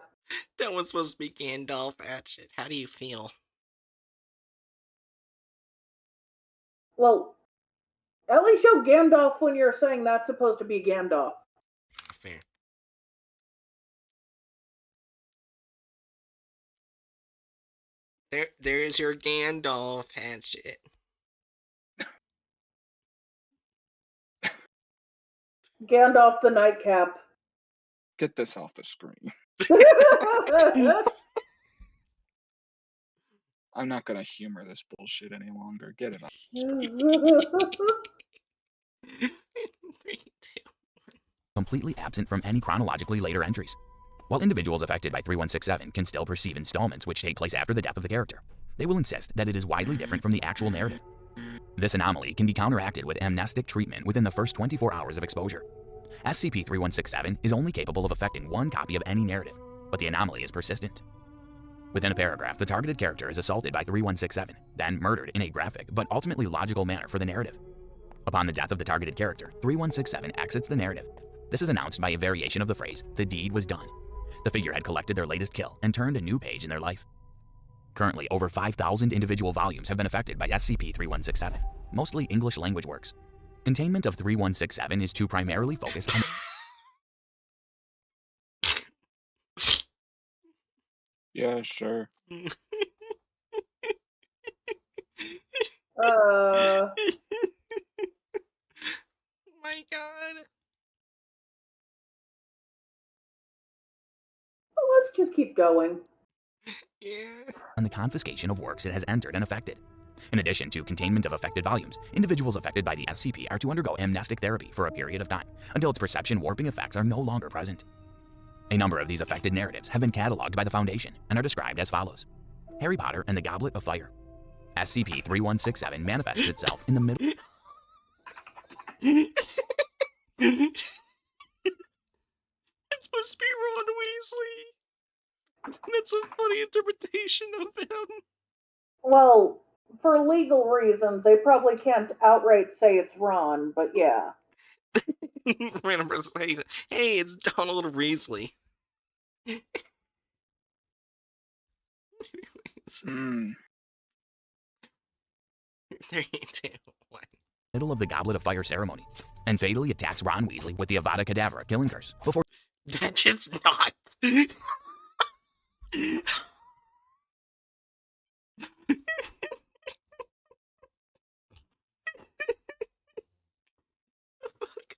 [SPEAKER 1] That was supposed to be Gandalf. Hatchet. How do you feel?
[SPEAKER 2] Well, at least show Gandalf when you're saying that's supposed to be Gandalf.
[SPEAKER 1] Fair. There is your Gandalf, Hatchet.
[SPEAKER 2] Gandalf the Nightcap.
[SPEAKER 3] Get this off the screen. I'm not gonna humor this bullshit any longer. Get it off.
[SPEAKER 1] 3, 2.
[SPEAKER 4] Completely absent from any chronologically later entries. While individuals affected by 3167 can still perceive installments which take place after the death of the character, they will insist that it is widely different from the actual narrative. This anomaly can be counteracted with amnestic treatment within the first 24 hours of exposure. SCP-3167 is only capable of affecting one copy of any narrative, but the anomaly is persistent. Within a paragraph, the targeted character is assaulted by 3167, then murdered in a graphic but ultimately logical manner for the narrative. Upon the death of the targeted character, 3167 exits the narrative. This is announced by a variation of the phrase, "The deed was done." The figure had collected their latest kill and turned a new page in their life. Currently, over 5,000 individual volumes have been affected by SCP-3167, mostly English language works. Containment of 3167 is to primarily focus on
[SPEAKER 3] Yeah, sure.
[SPEAKER 1] My God.
[SPEAKER 2] Let's just keep going.
[SPEAKER 1] Yeah.
[SPEAKER 4] the confiscation of works it has entered and affected. In addition to containment of affected volumes, individuals affected by the SCP are to undergo amnestic therapy for a period of time, until its perception warping effects are no longer present. A number of these affected narratives have been cataloged by the Foundation and are described as follows. Harry Potter and the Goblet of Fire. SCP-3167 manifests itself in the middle.
[SPEAKER 1] It's supposed to be Ron Weasley. That's a funny interpretation of him.
[SPEAKER 2] Well, for legal reasons, they probably can't outright say it's Ron, but yeah.
[SPEAKER 1] Random person saying, "Hey, it's Donald Weasley."
[SPEAKER 3] Mm.
[SPEAKER 1] 3, 2, 1.
[SPEAKER 4] Middle of the Goblet of Fire ceremony, and fatally attacks Ron Weasley with the Avada Kedavra killing curse before
[SPEAKER 1] That is not.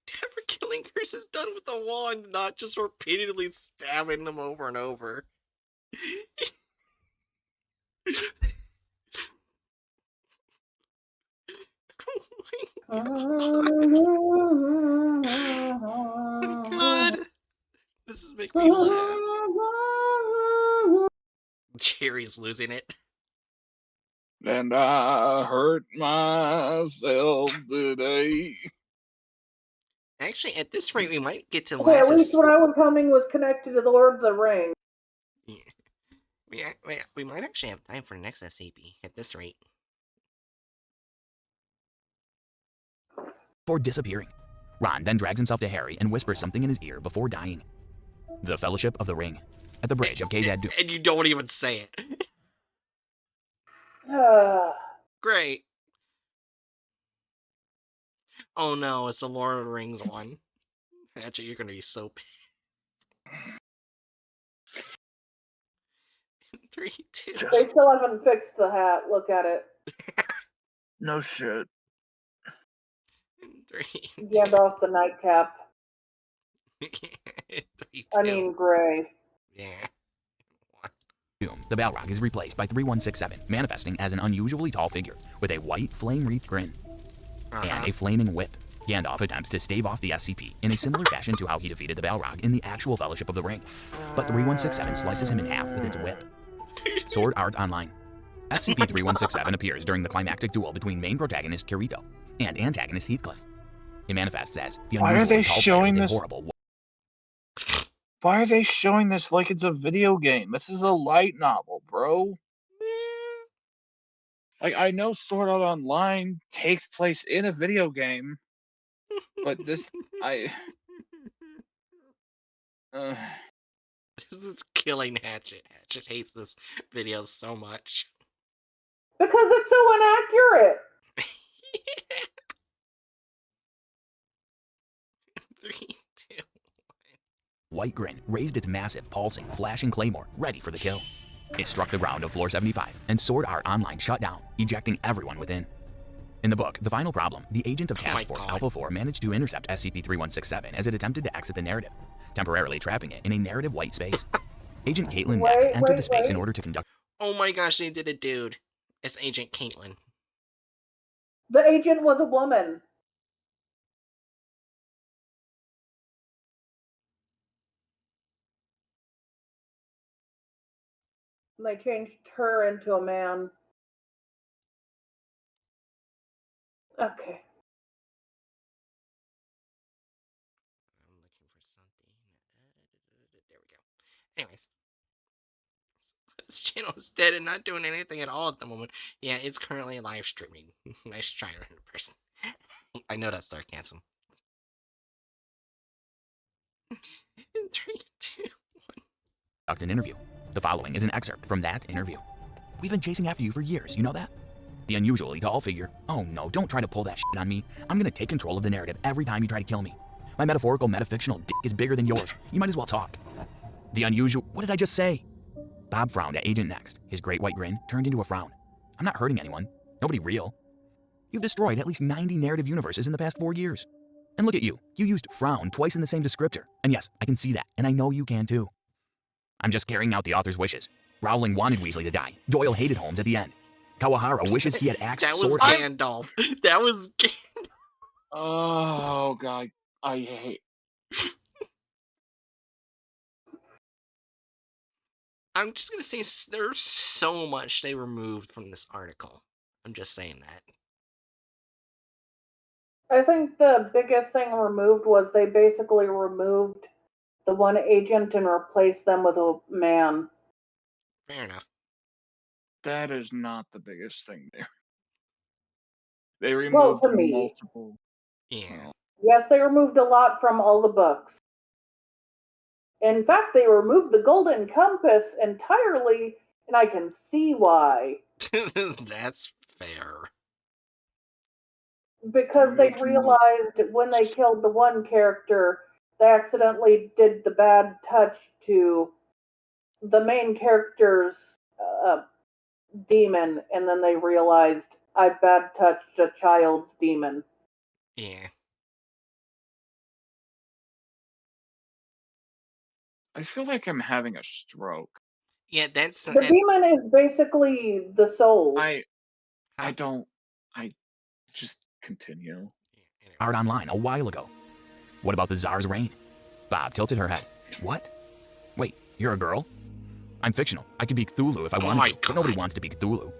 [SPEAKER 1] Cadaver killing curse is done with a wand, not just repeatedly stabbing them over and over. Oh God, this is making me laugh. Jerry's losing it.
[SPEAKER 3] And I hurt myself today.
[SPEAKER 1] Actually, at this rate, we might get to
[SPEAKER 2] Okay, at least
[SPEAKER 1] last.
[SPEAKER 2] what I was humming was connected to the Lord of the Rings.
[SPEAKER 1] Yeah. We might actually have time for the next SCP at this rate.
[SPEAKER 4] before disappearing. Ron then drags himself to Harry and whispers something in his ear before dying. The Fellowship of the Ring, at the bridge of Khazad Dûm.
[SPEAKER 1] And you don't even say it. Great. Oh no, it's the Lord of the Rings one. Actually, you're gonna be so pissed. 3, 2.
[SPEAKER 2] They still haven't fixed the hat. Look at it.
[SPEAKER 3] No shit.
[SPEAKER 1] 3, 2.
[SPEAKER 2] Gandalf the Nightcap.
[SPEAKER 1] 3, 2.
[SPEAKER 2] I mean, Gray.
[SPEAKER 1] Yeah.
[SPEAKER 4] The Balrog is replaced by 3167, manifesting as an unusually tall figure with a white flame-wreathed grin and a flaming whip. Gandalf attempts to stave off the SCP in a similar fashion to how he defeated the Balrog in the actual Fellowship of the Ring, but 3167 slices him in half with its whip. Sword Art Online. SCP-3167 appears during the climactic duel between main protagonist Kirito and antagonist Heathcliff. It manifests as the
[SPEAKER 3] Why are
[SPEAKER 4] unusually
[SPEAKER 3] they
[SPEAKER 4] tall
[SPEAKER 3] showing
[SPEAKER 4] player with a
[SPEAKER 3] this?
[SPEAKER 4] horrible
[SPEAKER 3] Why are they showing this like it's a video game? This is a light novel, bro. Like, I know Sword Art Online takes place in a video game, but this,
[SPEAKER 1] This is killing Hatchet. Hatchet hates this video so much.
[SPEAKER 2] Because it's so inaccurate.
[SPEAKER 1] 3, 2.
[SPEAKER 4] White Grin raised its massive, pulsing, flashing claymore, ready for the kill. It struck the ground of floor 75, and Sword Art Online shut down, ejecting everyone within. In the book, The Final Problem, the agent of
[SPEAKER 1] Oh my
[SPEAKER 4] Task Force
[SPEAKER 1] God.
[SPEAKER 4] Alpha 4 managed to intercept SCP-3167 as it attempted to exit the narrative, temporarily trapping it in a narrative white space. Agent Caitlin next entered the space in order to conduct...
[SPEAKER 1] Oh my gosh, they did it, dude. It's Agent Caitlin.
[SPEAKER 2] The agent was a woman. And they changed her into a man. Okay.
[SPEAKER 1] I'm looking for something. There we go. Anyways. This channel is dead and not doing anything at all at the moment. Yeah, it's currently live streaming. Nice try, random person. I know that's sarcasm. In 3, 2.
[SPEAKER 4] conduct an interview. The following is an excerpt from that interview. We've been chasing after you for years, you know that? The unusually tall figure. Oh no, don't try to pull that shit on me. I'm gonna take control of the narrative every time you try to kill me. My metaphorical, metafictional dick is bigger than yours. You might as well talk. The unusual... What did I just say? Bob frowned at Agent Next. His great white grin turned into a frown. I'm not hurting anyone. Nobody real. You've destroyed at least 90 narrative universes in the past 4 years. And look at you. You used frown twice in the same descriptor. And yes, I can see that, and I know you can too. I'm just carrying out the author's wishes. Rowling wanted Weasley to die. Doyle hated Holmes at the end. Kawahara wishes he had axed
[SPEAKER 1] That was
[SPEAKER 4] sword...
[SPEAKER 1] Gandalf. That was Gandalf.
[SPEAKER 3] Oh god, I hate.
[SPEAKER 1] I'm just gonna say there's so much they removed from this article. I'm just saying that.
[SPEAKER 2] I think the biggest thing removed was they basically removed the one agent and replaced them with a man.
[SPEAKER 1] Fair enough.
[SPEAKER 3] That is not the biggest thing there. They removed
[SPEAKER 2] to me.
[SPEAKER 3] multiple.
[SPEAKER 1] Yeah.
[SPEAKER 2] Yes, they removed a lot from all the books. In fact, they removed the Golden Compass entirely, and I can see why.
[SPEAKER 1] That's fair.
[SPEAKER 2] Because they realized when they killed the one character, they accidentally did the bad touch to the main character's demon, and then they realized I bad touched a child's demon.
[SPEAKER 1] Yeah.
[SPEAKER 3] I feel like I'm having a stroke.
[SPEAKER 1] Yeah, that's...
[SPEAKER 2] The demon is basically the soul.
[SPEAKER 3] I just continue.
[SPEAKER 4] Art online a while ago. What about the Tsar's reign? Bob tilted her head. What? Wait, you're a girl? I'm fictional. I could be Cthulhu if I wanted to, but nobody wants to be Cthulhu.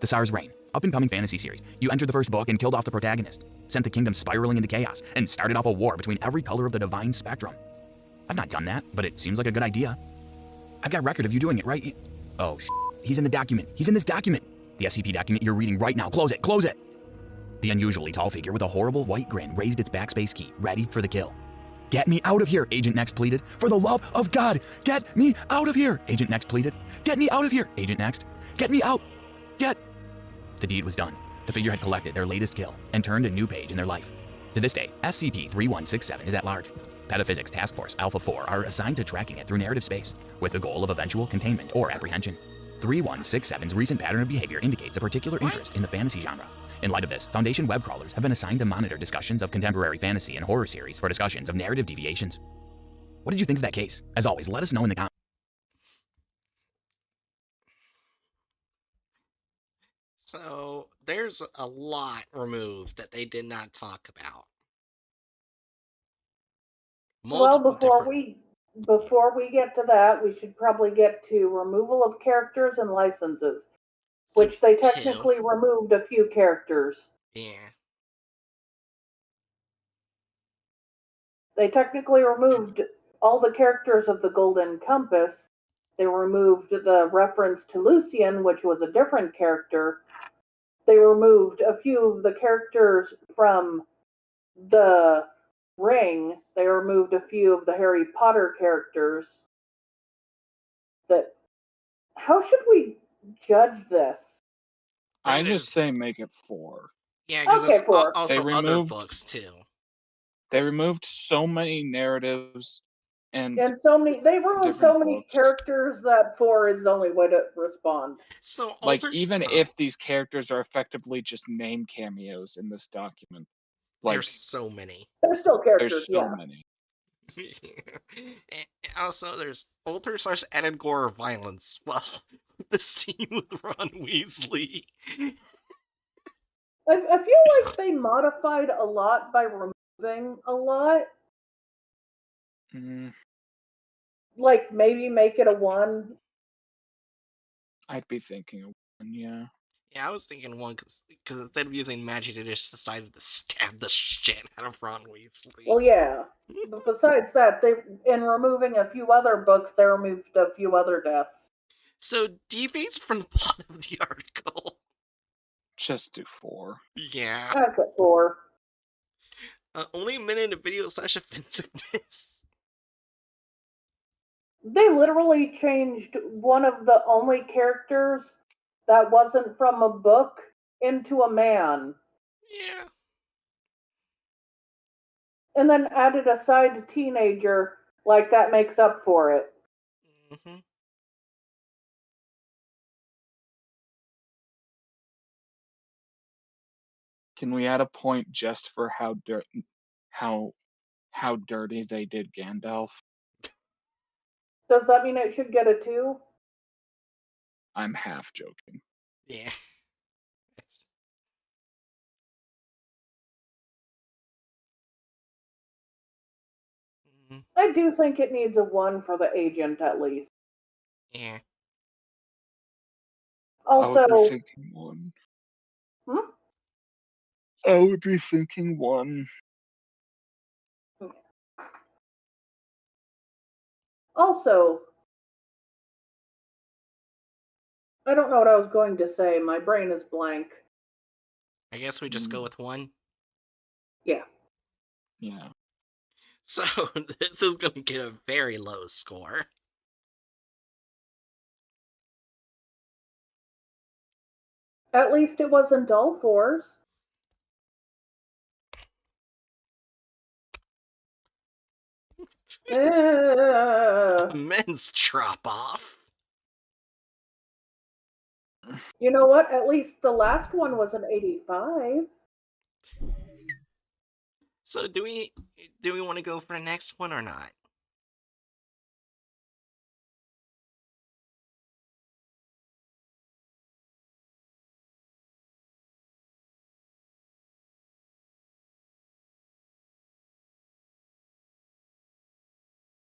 [SPEAKER 4] The Tsar's reign. Up-and-coming fantasy series. You entered the first book and killed off the protagonist, sent the kingdom spiraling into chaos, and started off a war between every color of the divine spectrum. I've not done that, but it seems like a good idea. I've got record of you doing it, right? Oh, he's in the document. He's in this document. The SCP document you're reading right now. Close it. Close it. The unusually tall figure with a horrible white grin raised its backspace key, ready for the kill. Get me out of here, Agent Next pleaded. For the love of God, get me out of here, Agent Next pleaded. Get me out of here, Agent Next. Get me out. Get. The deed was done. The figure had collected their latest kill and turned a new page in their life. To this day, SCP-3167 is at large. Petaphysics Task Force Alpha 4 are assigned to tracking it through narrative space, with the goal of eventual containment or apprehension. 3167's recent pattern of behavior indicates a particular interest in the fantasy genre. In light of this, Foundation web crawlers have been assigned to monitor discussions of contemporary fantasy and horror series for discussions of narrative deviations. What did you think of that case? As always, let us know in the comments.
[SPEAKER 1] So, there's a lot removed that they did not talk about.
[SPEAKER 2] Before we get to that, we should probably get to removal of characters and licenses, which they technically removed a few characters.
[SPEAKER 1] Yeah.
[SPEAKER 2] They technically removed all the characters of the Golden Compass. They removed the reference to Lucian, which was a different character. They removed a few of the characters from the Ring. They removed a few of the Harry Potter characters. How should we judge this?
[SPEAKER 3] I just say make it 4.
[SPEAKER 1] Yeah, because
[SPEAKER 2] Okay,
[SPEAKER 1] there's
[SPEAKER 2] 4.
[SPEAKER 1] also other books too.
[SPEAKER 3] They removed so many narratives and
[SPEAKER 2] And so many, they ruined so
[SPEAKER 3] different
[SPEAKER 2] many
[SPEAKER 3] books.
[SPEAKER 2] characters that 4 is the only way to respond.
[SPEAKER 1] So
[SPEAKER 3] Like,
[SPEAKER 1] alter-
[SPEAKER 3] even
[SPEAKER 1] oh,
[SPEAKER 3] if these characters are effectively just name cameos in this document, like,
[SPEAKER 1] there's so many.
[SPEAKER 2] They're still characters,
[SPEAKER 3] there's so
[SPEAKER 2] yeah.
[SPEAKER 3] many.
[SPEAKER 1] And also, there's alter/added gore or violence. Well, the scene with Ron Weasley.
[SPEAKER 2] I feel like they modified a lot by removing a lot.
[SPEAKER 3] Mm,
[SPEAKER 2] Like maybe make it a 1.
[SPEAKER 3] I'd be thinking of one, yeah.
[SPEAKER 1] Yeah, I was thinking one because instead of using magic, they just decided to stab the shit out of Ron Weasley.
[SPEAKER 2] Well, yeah. But besides that, in removing a few other books, they removed a few other deaths.
[SPEAKER 1] So deviates from the plot of the article.
[SPEAKER 3] Just do 4.
[SPEAKER 1] Yeah.
[SPEAKER 2] That's a 4.
[SPEAKER 1] Only a minute of video / offensiveness.
[SPEAKER 2] They literally changed one of the only characters that wasn't from a book into a man.
[SPEAKER 1] Yeah.
[SPEAKER 2] And then added a side teenager, like that makes up for it.
[SPEAKER 1] Mm-hmm.
[SPEAKER 3] Can we add a point just for how dirty they did Gandalf?
[SPEAKER 2] Does that mean it should get a 2?
[SPEAKER 3] I'm half joking.
[SPEAKER 1] Yeah. Mm-hmm.
[SPEAKER 2] I do think it needs a 1 for the agent at least.
[SPEAKER 1] Yeah.
[SPEAKER 2] Also,
[SPEAKER 3] I would be thinking 1.
[SPEAKER 2] Hmm?
[SPEAKER 3] I would be thinking 1.
[SPEAKER 2] Also, I don't know what I was going to say. My brain is blank.
[SPEAKER 1] I guess we just go with 1.
[SPEAKER 2] Yeah.
[SPEAKER 3] Yeah.
[SPEAKER 1] So this is going to get a very low score.
[SPEAKER 2] At least it wasn't all 4s.
[SPEAKER 1] Men's drop off.
[SPEAKER 2] You know what? At least the last one was an 85.
[SPEAKER 1] So do we want to go for the next one or not?